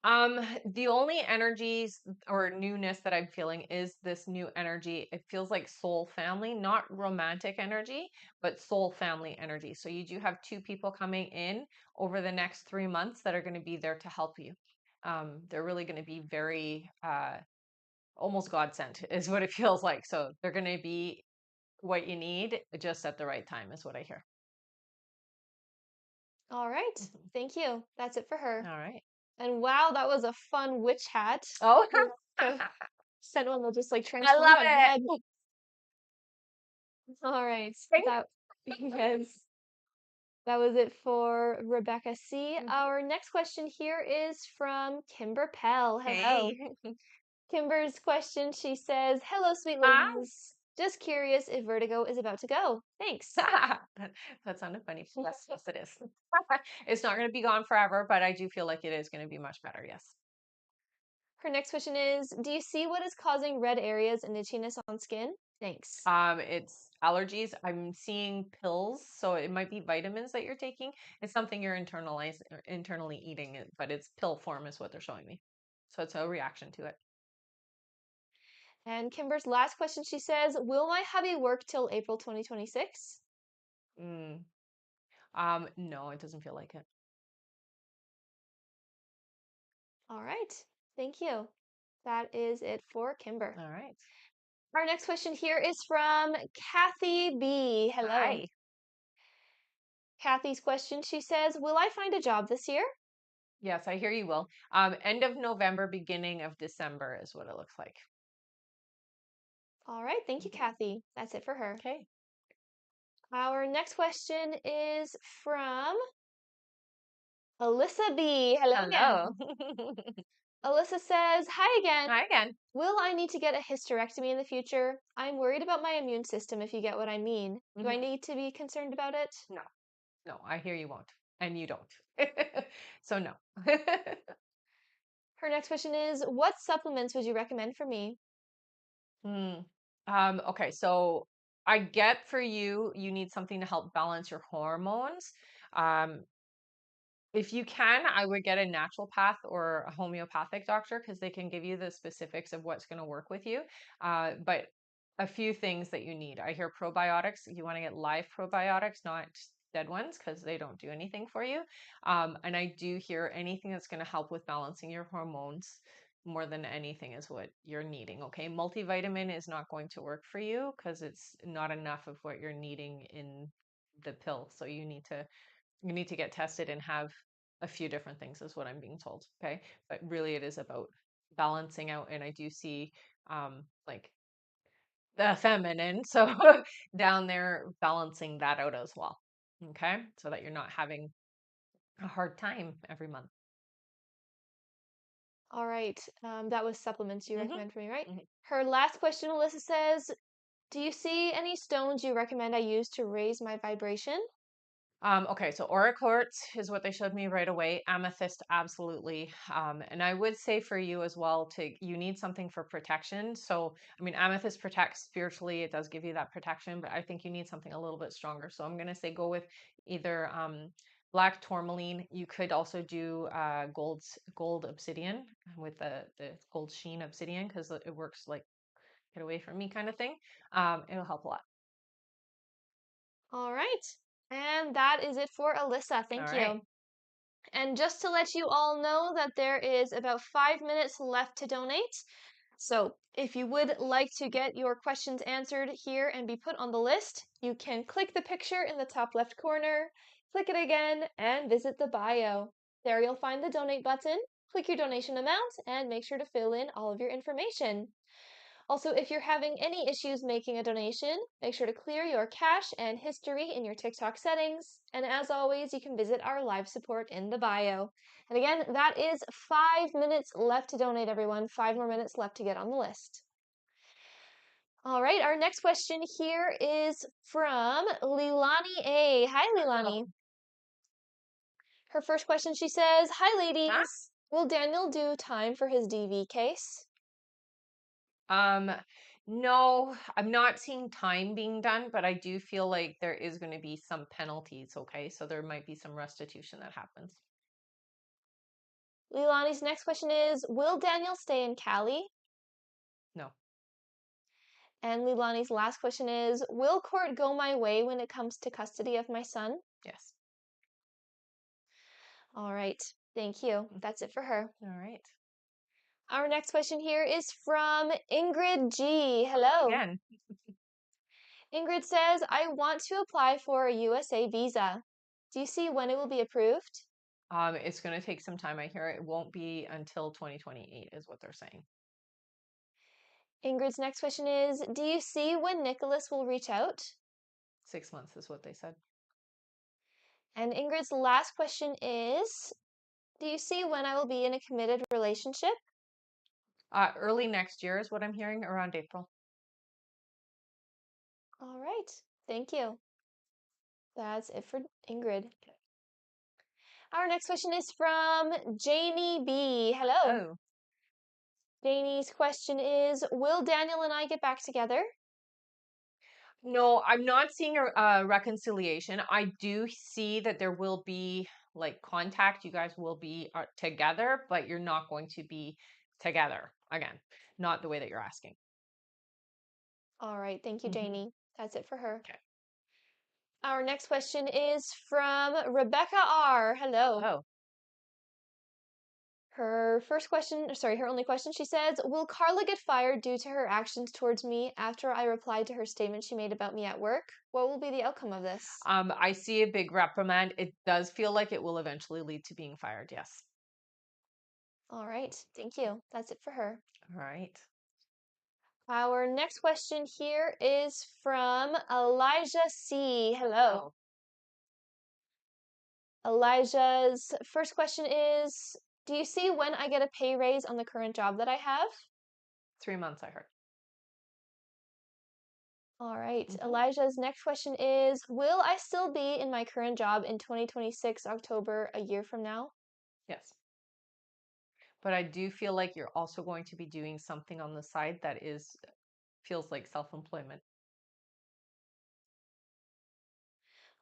The only energies or newness that I'm feeling is this new energy. It feels like soul family, not romantic energy, but soul family energy. So you do have two people coming in over the next 3 months that are going to be there to help you. They're really going to be very almost God sent is what it feels like. So they're going to be what you need just at the right time, is what I hear. All right. Mhm. Thank you. That's it for her. All right. And wow, that was a fun witch hat. Oh, You sent one that just like I transformed love on her it. head. All right. Thank That yes. That was it for Rebecca C. Mhm. Our next question here is from Kimber Pell. Hello. Hey. Kimber's question, she says, hello, sweet Ah. ladies. Just curious if Vertigo is about to go. Thanks. that, that sounded funny. Yes, yes, it is. It's not going to be gone forever, but I do feel like it is going to be much better. Yes. Her next question is, do you see what is causing red areas and itchiness on skin? Thanks. It's allergies. I'm seeing pills, so it might be vitamins that you're taking. It's something you're internally eating, but it's pill form is what they're showing me. So it's a reaction to it. And Kimber's last question, she says, will my hubby work till April 2026? Mm. No, it doesn't feel like it. All right. Thank you. That is it for Kimber. All right. Our next question here is from Kathy B. Hello. Hi. Kathy's question, she says, will I find a job this year? Yes, I hear you will. End of November, beginning of December is what it looks like. All right. Thank you, Mhm. Kathy. That's it for her. Okay. Our next question is from Alyssa B. Hello again. Hello. Alyssa says, hi again. Hi again. Will I need to get a hysterectomy in the future? I'm worried about my immune system, if you get what I mean. Do I Mhm. need to be concerned about it? No, no, I hear you won't, and you don't. So no. Her next question is, what supplements would you recommend for me? Hmm. Okay, so I get for you, you need something to help balance your hormones. Um, If you can, I would get a naturopath or a homeopathic doctor because they can give you the specifics of what's going to work with you. But a few things that you need. I hear probiotics. You want to get live probiotics, not dead ones, because they don't do anything for you. And I do hear anything that's going to help with balancing your hormones more than anything is what you're needing. Okay. Multivitamin is not going to work for you because it's not enough of what you're needing in the pill. So you need to get tested and have a few different things is what I'm being told. Okay. But really it is about balancing out. And I do see like the feminine. So down there balancing that out as well. Okay. So that you're not having a hard time every month. All right. That was supplements you Hmm. recommend for me, right? Hmm. Her last question, Alyssa says, do you see any stones you recommend I use to raise my vibration? Okay, so aura quartz is what they showed me right away. Amethyst, absolutely. And I would say for you as well, you need something for protection. So, I mean, amethyst protects spiritually; it does give you that protection, but I think you need something a little bit stronger. So, I'm gonna say go with either black tourmaline. You could also do gold obsidian with the gold sheen obsidian because it works like get away from me kind of thing. It'll help a lot. All right. And that is it for Alyssa. All Thank right. you. And just to let you all know that there is about 5 minutes left to donate. So if you would like to get your questions answered here and be put on the list, you can click the picture in the top left corner, click it again, and visit the bio. There you'll find the donate button. Click your donation amount and make sure to fill in all of your information. Also, if you're having any issues making a donation, make sure to clear your cache and history in your TikTok settings. And as always, you can visit our live support in the bio. And again, that is 5 minutes left to donate, everyone. 5 more minutes left to get on the list. All right, our next question here is from Lilani A. Hi, Lilani. Oh. Her first question, she says, Hi, Huh? ladies. Will Daniel do time for his DV case? Um, no, I'm not seeing time being done, but I do feel like there is going to be some penalties. Okay, so there might be some restitution that happens. Lilani's next question is, Will Daniel stay in Cali? No, And Lilani's last question is, will court go my way when it comes to custody of my son? yes. All right, thank you. Mm. That's it for her. All right. Our next question here is from Ingrid G. Hello. Again, Ingrid says, I want to apply for a USA visa. Do you see when it will be approved? it's going to take some time. I hear it won't be until 2028, is what they're saying. Ingrid's next question is, do you see when Nicholas will reach out? 6 months is what they said. And Ingrid's last question is, do you see when I will be in a committed relationship? Early next year is what I'm hearing, around April. All right, thank you. That's it for Ingrid. Our next question is from Janie B. Hello. Oh, Janie's question is, will Daniel and I get back together? no, I'm not seeing a reconciliation. I do see that there will be like contact. You guys will be together, but you're not going to be together again. Not the way that you're asking. All right, thank you, Hmm. Janie. That's it for her. Okay. Our next question is from Rebecca R. Hello. Oh, Her first question, sorry, her only question, she says, will Carla get fired due to her actions towards me after I replied to her statement she made about me at work? What will be the outcome of this? I see a big reprimand. It does feel like it will eventually lead to being fired. Yes. All right, thank you. That's it for her. All right. Our next question here is from Elijah C. Hello. Oh, Elijah's first question is, do you see when I get a pay raise on the current job that I have? 3 months, I heard. All right. Hmm. Elijah's next question is, will I still be in my current job in 2026 October, a year from now? Yes. But I do feel like you're also going to be doing something on the side that feels like self-employment.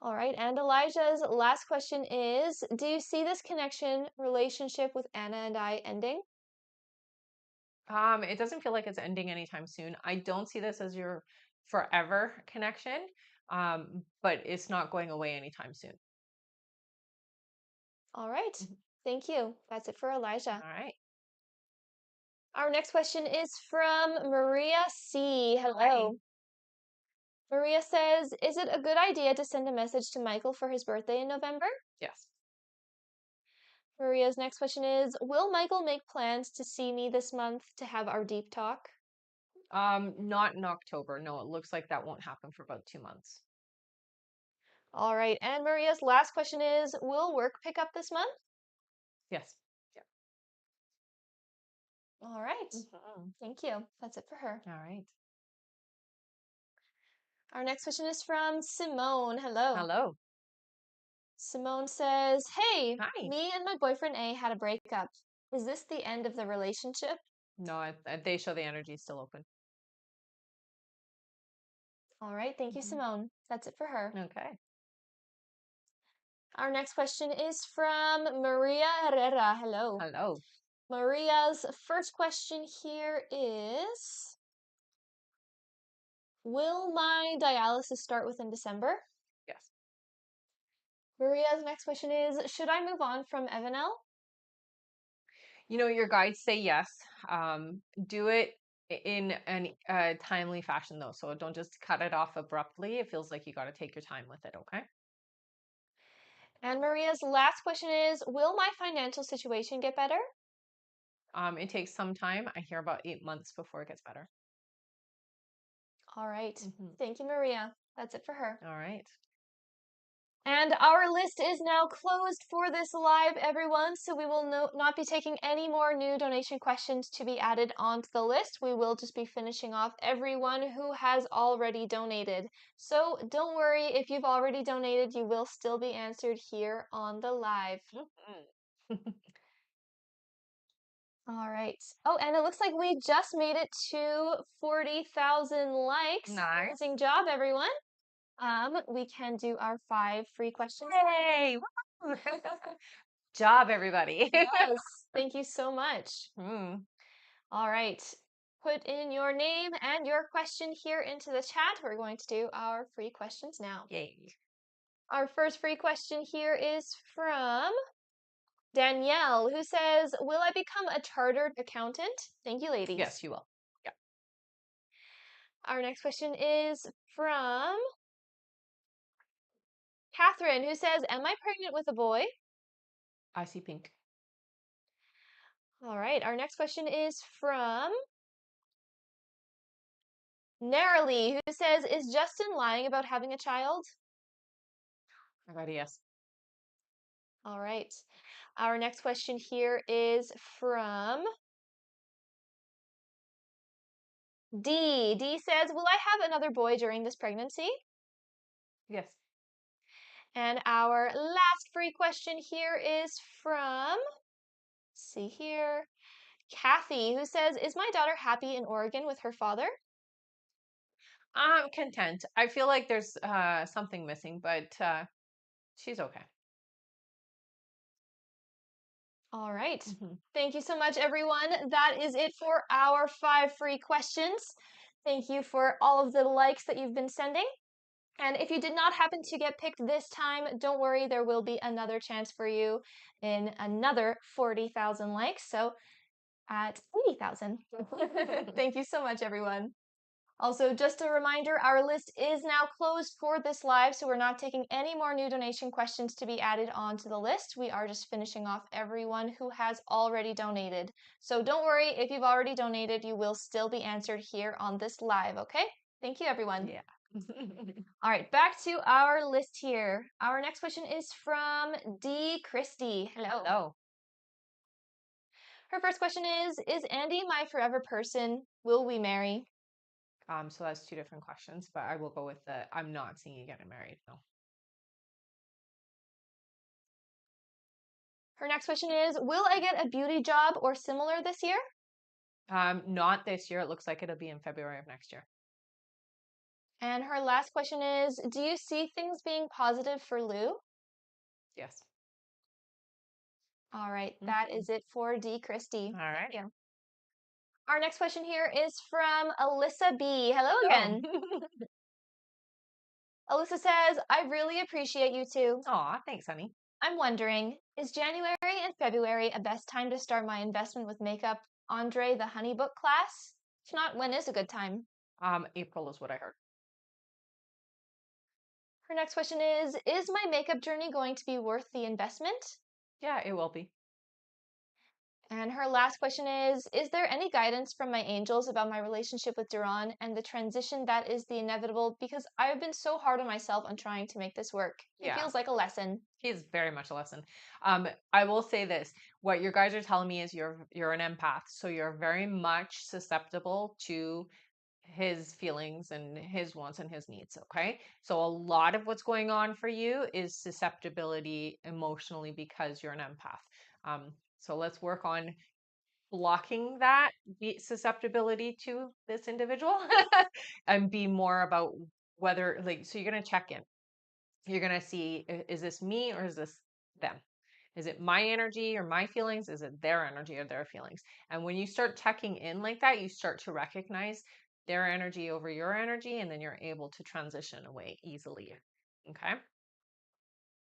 All right. And Elijah's last question is, do you see this connection relationship with Anna and I ending? It doesn't feel like it's ending anytime soon. I don't see this as your forever connection, but it's not going away anytime soon. All right. Mhm. Thank you. That's it for Elijah. All right. Our next question is from Maria C. Hi. Hello. Maria says, is it a good idea to send a message to Michael for his birthday in November? Yes. Maria's next question is, will Michael make plans to see me this month to have our deep talk? Not in October. No, it looks like that won't happen for about 2 months. All right. And Maria's last question is, will work pick up this month? Yes. Yeah. All right. Mhm. Thank you. That's it for her. All right. Our next question is from Simone. Hello. Hello. Simone says, "Hey, Hi. me and my boyfriend A had a breakup. Is this the end of the relationship?" No, they show the energy is still open. All right, thank you, Mhm. Simone. That's it for her. Okay. Our next question is from Maria Herrera. Hello. Hello. Maria's first question here is, will my dialysis start within December? Yes. Maria's next question is, should I move on from Evanel? Your guides say yes. Do it in a timely fashion though. So don't just cut it off abruptly. It feels like you got to take your time with it. Okay. And Maria's last question is, will my financial situation get better? It takes some time. I hear about 8 months before it gets better. All right. Hmm. Thank you, Maria. That's it for her. All right. And our list is now closed for this live, everyone. So we will not be taking any more new donation questions to be added onto the list. We will just be finishing off everyone who has already donated. So don't worry, if you've already donated, you will still be answered here on the live. Mhm. All right. Oh, and it looks like we just made it to 40,000 likes. Nice. Amazing job, everyone. We can do our 5 free questions. Yay! Woo! Job, everybody. Yes, thank you so much. Hmm. All right. Put in your name and your question here into the chat. We're going to do our free questions now. Yay. Our first free question here is from Danielle, who says, will I become a chartered accountant? Thank you, ladies. Yes, you will. Yeah. Our next question is from Catherine, who says, am I pregnant with a boy? I see pink. All right. Our next question is from Narrowly, who says, is Justin lying about having a child? I got a yes. All right. Our next question here is from D. D says, will I have another boy during this pregnancy? Yes. And our last free question here is from, let's see here, Kathy, who says, is my daughter happy in Oregon with her father? I'm content. I feel like there's something missing, but she's okay. All right. Hmm. Thank you so much, everyone. That is it for our 5 free questions. Thank you for all of the likes that you've been sending. And if you did not happen to get picked this time, don't worry, there will be another chance for you in another 40,000 likes. So at 80,000. Thank you so much, everyone. Also, just a reminder, our list is now closed for this live, so we're not taking any more new donation questions to be added onto the list. We are just finishing off everyone who has already donated. So don't worry, if you've already donated, you will still be answered here on this live, okay? Thank you, everyone. Yeah. All right, back to our list here. Our next question is from D. Christie. Hello. Hello. Her first question is Andy my forever person? Will we marry? So that's two different questions, but I will go with the I'm not seeing you getting married. No. Her next question is, will I get a beauty job or similar this year? Not this year. It looks like it'll be in February of next year. And her last question is, do you see things being positive for Lou? Yes. All right, that Mhm. is it for D. Christie. All Thank right. you. Our next question here is from Alyssa B. Hello Hello. again. Alyssa says, I really appreciate you two. Aw, thanks, honey. I'm wondering, is January and February a best time to start my investment with makeup Andre the Honey Book class? If not, when is a good time? April is what I heard. Her next question is my makeup journey going to be worth the investment? Yeah, it will be. And her last question is there any guidance from my angels about my relationship with Duran and the transition that is the inevitable? Because I've been so hard on myself on trying to make this work. He Yeah. feels like a lesson. He's very much a lesson. I will say this: what your guys are telling me is you're an empath, so you're very much susceptible to his feelings and his wants and his needs. Okay. So a lot of what's going on for you is susceptibility emotionally because you're an empath. So let's work on blocking that susceptibility to this individual and be more about whether, like, so you're going to check in. You're going to see, is this me or is this them? Is it my energy or my feelings? Is it their energy or their feelings? And when you start checking in like that, you start to recognize their energy over your energy, and then you're able to transition away easily. Okay.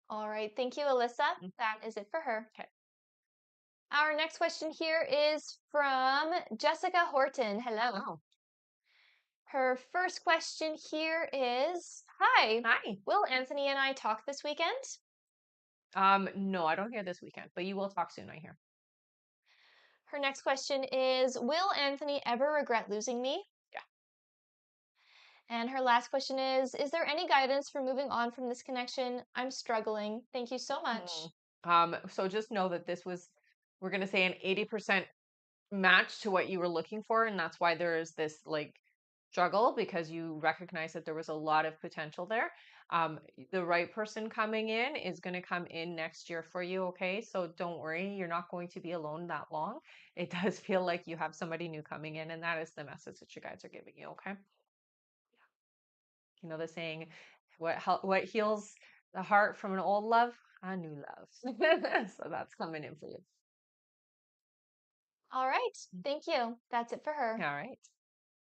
All right. Thank you, Alyssa. Mm, That is it for her. okay. Our next question here is from Jessica Horton. Hello. Oh, Her first question here is, Hi, hi. will Anthony and I talk this weekend? No, I don't hear this weekend, but you will talk soon, I hear. Her next question is, Will Anthony ever regret losing me? Yeah. And her last question is there any guidance for moving on from this connection? I'm struggling. Thank you so Mhm. much. So just know that this was, we're going to say, an 80% match to what you were looking for. And that's why there is this like struggle, because you recognize that there was a lot of potential there. The right person coming in is going to come in next year for you. Okay. So don't worry. You're not going to be alone that long. It does feel like you have somebody new coming in, and that is the message that you guys are giving you. Okay. You know the saying, what heals the heart from an old love? A new love. So that's coming in for you. All right. Thank you. That's it for her. All right.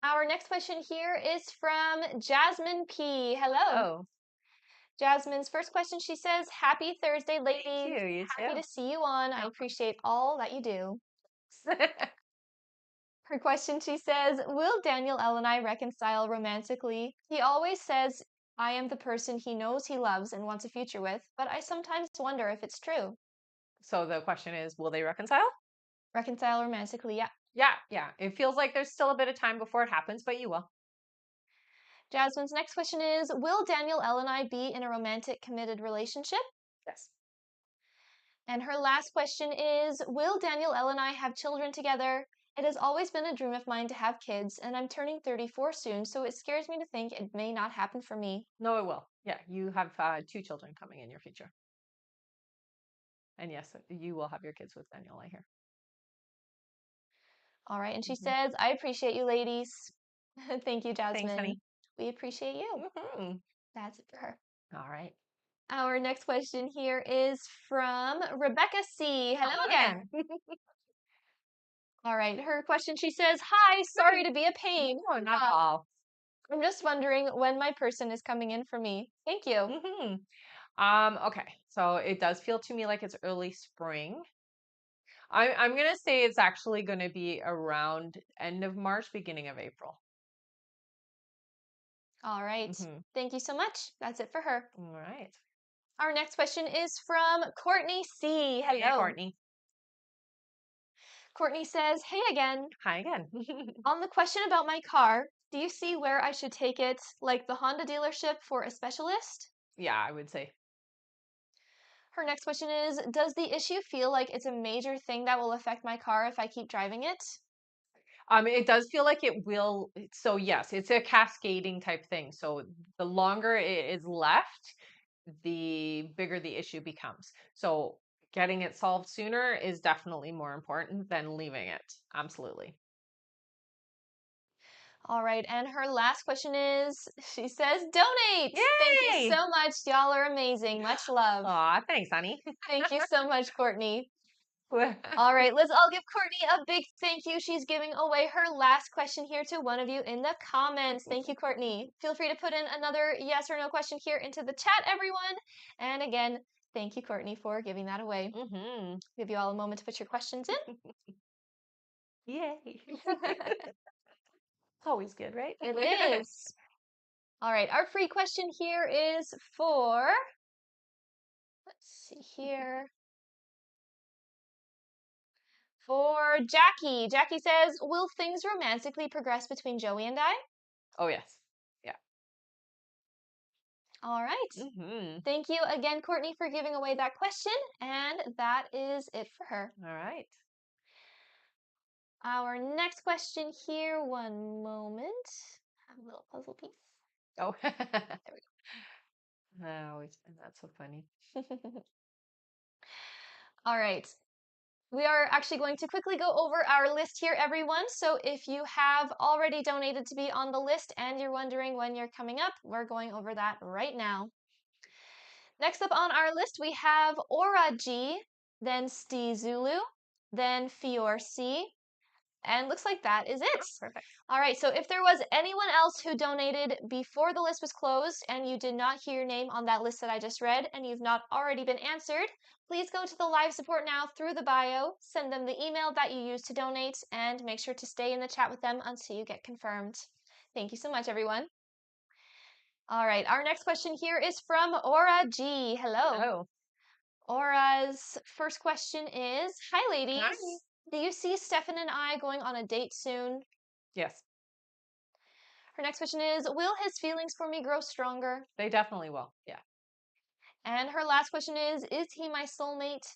Our next question here is from Jasmine P. Hello. Oh, Jasmine's first question, she says, Happy Thursday, thank ladies. you. You Happy too. to see you on. I appreciate all that you do. No. Her question, she says, Will Daniel L and I reconcile romantically? He always says I am the person he knows he loves and wants a future with, but I sometimes wonder if it's true. So the question is, will they reconcile? Reconcile romantically, yeah. Yeah, yeah. It feels like there's still a bit of time before it happens, but you will. Jasmine's next question is, Will Daniel L and I be in a romantic committed relationship? Yes. And her last question is, Will Daniel L and I have children together? It has always been a dream of mine to have kids, and I'm turning 34 soon, so it scares me to think it may not happen for me. No, it will. Yeah, you have two children coming in your future. And yes, you will have your kids with Daniel, I hear. All right, and she Hmm. says, I appreciate you ladies. Thank you, Thanks, Jasmine. honey. We appreciate you. Hmm. That's it for her. All right. Our next question here is from Rebecca C. Hello Hello again. again. All right, her question, she says, Hi, sorry Hi. to be a pain. No, not at all. I'm just wondering when my person is coming in for me. Thank you. Hmm. Okay. So it does feel to me like it's early spring. I'm gonna say it's actually gonna be around end of March, beginning of April. All right. Hmm. Thank you so much. That's it for her. All right. Our next question is from Courtney C. Hey, Hello. Courtney. Courtney says, Hey again. Hi again. On the question about my car, do you see where I should take it, like the Honda dealership for a specialist? Yeah, I would say. Her next question is, Does the issue feel like it's a major thing that will affect my car if I keep driving it? It does feel like it will. So yes, it's a cascading type thing. So the longer it is left, the bigger the issue becomes. So getting it solved sooner is definitely more important than leaving it. Absolutely. All right, and her last question is, she says, Donate! Thank you Yay! so much. Y'all are amazing. Much love. Aw, thanks, honey. Thank you so much, Courtney. All right, let's all give Courtney a big thank you. She's giving away her last question here to one of you in the comments. Thank you, Courtney. Feel free to put in another yes or no question here into the chat, everyone. And again, thank you, Courtney, for giving that away. Hmm. Give you all a moment to put your questions Yay. in. It's always good, right? It is. All right, our free question here is for, let's see here, for Jackie. Jackie says, Will things romantically progress between Joey and I? Oh, yes. Yeah. All right. Hmm. Thank you again, Courtney, for giving away that question. And that is it for her. All right. Our next question here, one moment. A little puzzle piece. Oh, There oh, that's so funny. we go. All right. We are actually going to quickly go over our list here, everyone. So if you have already donated to be on the list and you're wondering when you're coming up, we're going over that right now. Next up on our list, we have Aura G, then Stee Zulu, then Fior C, and looks like that is it. Oh, perfect. All right, so if there was anyone else who donated before the list was closed and you did not hear your name on that list that I just read and you've not already been answered, please go to the live support now through the bio, send them the email that you used to donate, and make sure to stay in the chat with them until you get confirmed. Thank you so much, everyone. All right, our next question here is from Aura G. Hello. Oh, Aura's first question is, hi, hi. ladies. Do you see Stefan and I going on a date soon? Yes, Her next question is, will his feelings for me grow stronger? they definitely will. Yeah. And her last question is he my soulmate?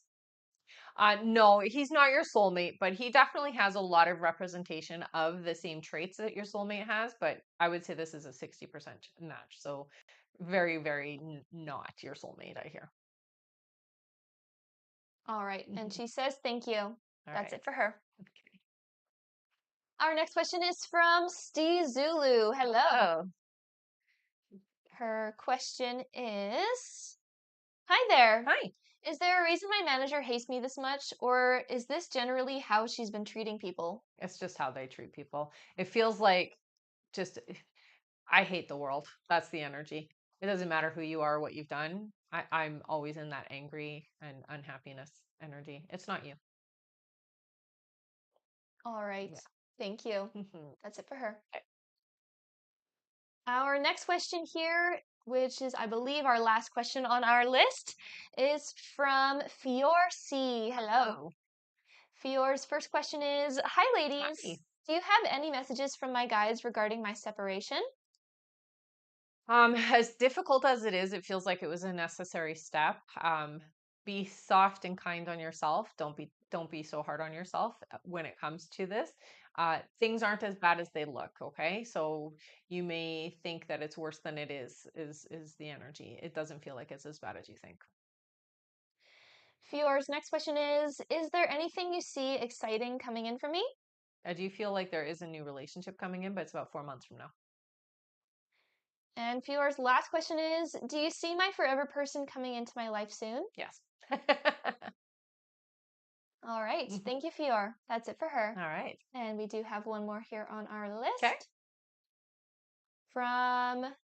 No, he's not your soulmate, but he definitely has a lot of representation of the same traits that your soulmate has. But I would say this is a 60% match. So very, very not your soulmate, I hear. All right. And she says, thank you. All That's right. it for her. Okay. Our next question is from Stee Zulu. Hello. Oh, Her question is, hi there. hi. Is there a reason my manager hates me this much, or is this generally how she's been treating people? It's just how they treat people. It feels like just, I hate the world. That's the energy. It doesn't matter who you are, what you've done. I'm always in that angry and unhappiness energy. It's not you. All right. Yeah. Thank you. Mhm. That's it for her. Okay. Our next question here, which is, I believe, our last question on our list, is from Fior C. Hello. Oh, Fior's first question is, hi, hi. ladies. Do you have any messages from my guides regarding my separation? As difficult as it is, it feels like it was a necessary step. Be soft and kind on yourself. Don't be so hard on yourself when it comes to this. Things aren't as bad as they look, okay? So you may think that it's worse than it is the energy. It doesn't feel like it's as bad as you think. Fior's next question is there anything you see exciting coming in for me? I do feel like there is a new relationship coming in, but it's about 4 months from now. And Fior's last question is, do you see my forever person coming into my life soon? Yes. All right. Mhm. Thank you, Fior. That's it for her. All right. And we do have one more here on our Okay. list from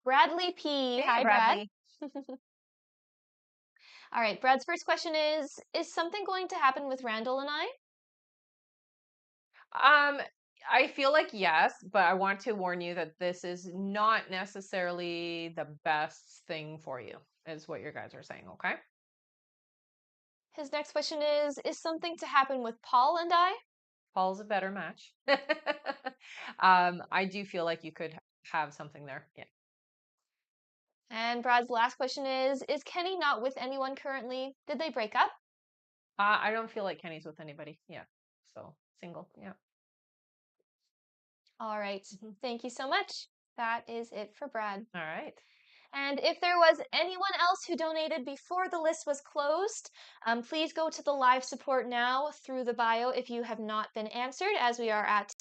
Bradley P. Hey, Hi, Brad. Bradley. All right. Brad's first question is something going to happen with Randall and I? Um, I feel like yes, but I want to warn you that this is not necessarily the best thing for you, is what your guys are saying, okay? His next question is something to happen with Paul and I? Paul's a better match. I do feel like you could have something there. Yeah. And Brad's last question is Kenny not with anyone currently? Did they break up? I don't feel like Kenny's with anybody. Yeah. So single. Yeah. All right. Mhm. Thank you so much. That is it for Brad. All right. And if there was anyone else who donated before the list was closed, please go to the live support now through the bio if you have not been answered, as we are at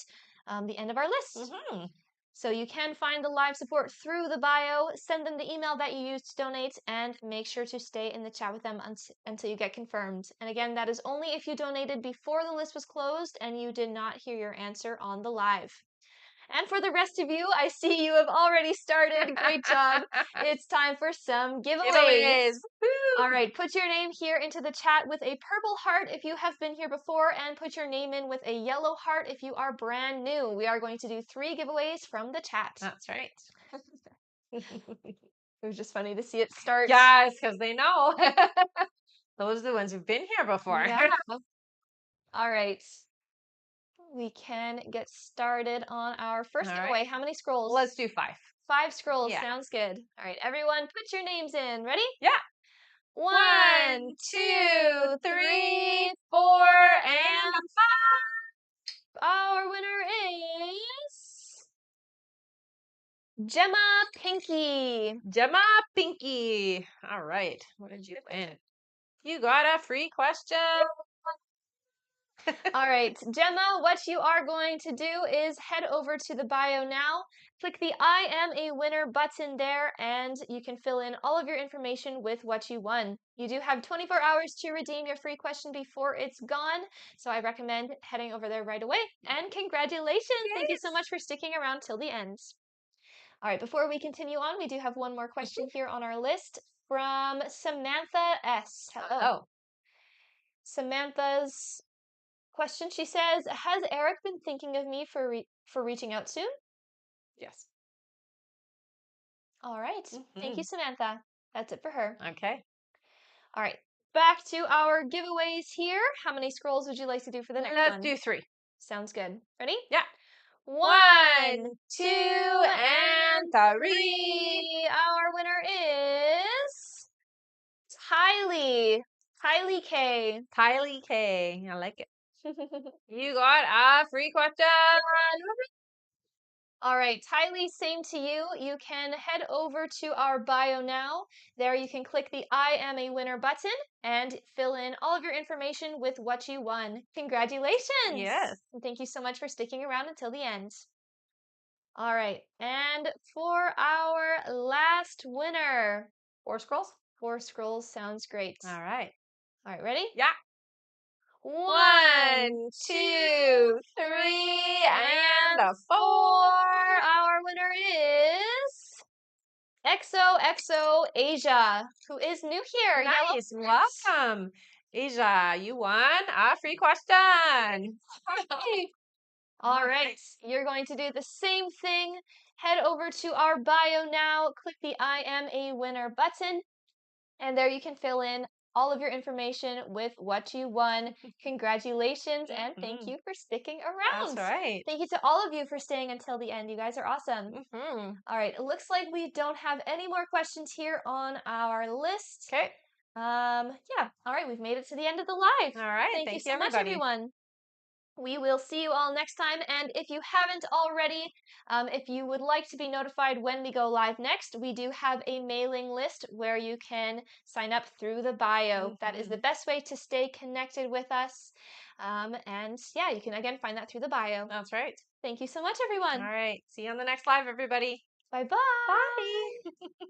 the end of our list. Mm-hmm. So you can find the live support through the bio, send them the email that you used to donate, and make sure to stay in the chat with them until you get confirmed. And again, that is only if you donated before the list was closed and you did not hear your answer on the live. And for the rest of you, I see you have already started. Great job. It's time for some giveaways. Giveaways. All Woo! right, put your name here into the chat with a purple heart if you have been here before, and put your name in with a yellow heart if you are brand new. We are going to do 3 giveaways from the chat. That's right. It was just funny to see it start. Yes, because they know. Those are the ones who've been here before. Yeah. All right. We can get started on our All first right. giveaway. How many scrolls? Let's do 5. 5 scrolls. Yeah. Sounds good. All right, everyone, put your names in. Ready? Yeah. 1, 1, 2, 2, 3, 3, 4, 4, and and 5. our winner is Gemma Pinky. Gemma Pinky. All right. What did you win? You got a free question. All right, Gemma, what you are going to do is head over to the bio now, click the I am a winner button there, and you can fill in all of your information with what you won. You do have 24 hours to redeem your free question before it's gone, so I recommend heading over there right away. And congratulations! Thank you so Yes. much for sticking around till the end. All right, before we continue on, we do have one more question here on our list from Samantha S. Hello. Oh, Samantha's question, she says, has Eric been thinking of me for reaching out soon? yes. All right. Thank you, Samantha. That's it for her. Okay. All right. Back to our giveaways here. How many scrolls would you like to do for the next Let's one? do 3. Sounds good. Ready? Yeah. 1, 2, 2, and and 3. 3. Our winner is Kylie. Kylie K. Kylie K. I like it. You got a free question. All right, Tylee, same to you. You can head over to our bio now. There you can click the I am a winner button and fill in all of your information with what you won. Congratulations! Yes. And thank you so much for sticking around until the end. All right, and for our last winner, 4 scrolls. 4 scrolls sounds great. All right. All right, ready? Yeah. 1, 2, 3, and 4. Our winner is XOXO Asia, who is new here. Yellow Nice. hearts. Welcome. Asia, you won a free question. All right, you're going to do the same thing. Head over to our bio now, click the I am a winner button, and there you can fill in all of your information with what you won. Congratulations, and thank you for sticking That's around. right. Thank you to all of you for staying until the end. You guys are awesome. All right, it looks like we don't have any more questions here on our list. Okay. Yeah. All right, we've made it to the end of the live. All right. Thank you Thank you, so much, everybody. everyone. We will see you all next time. And if you haven't already, if you would like to be notified when we go live next, we do have a mailing list where you can sign up through the bio. That is the best way to stay connected with us. And yeah, you can again find that through the bio. That's right. Thank you so much, everyone. All right. See you on the next live, everybody. Bye-bye. Bye.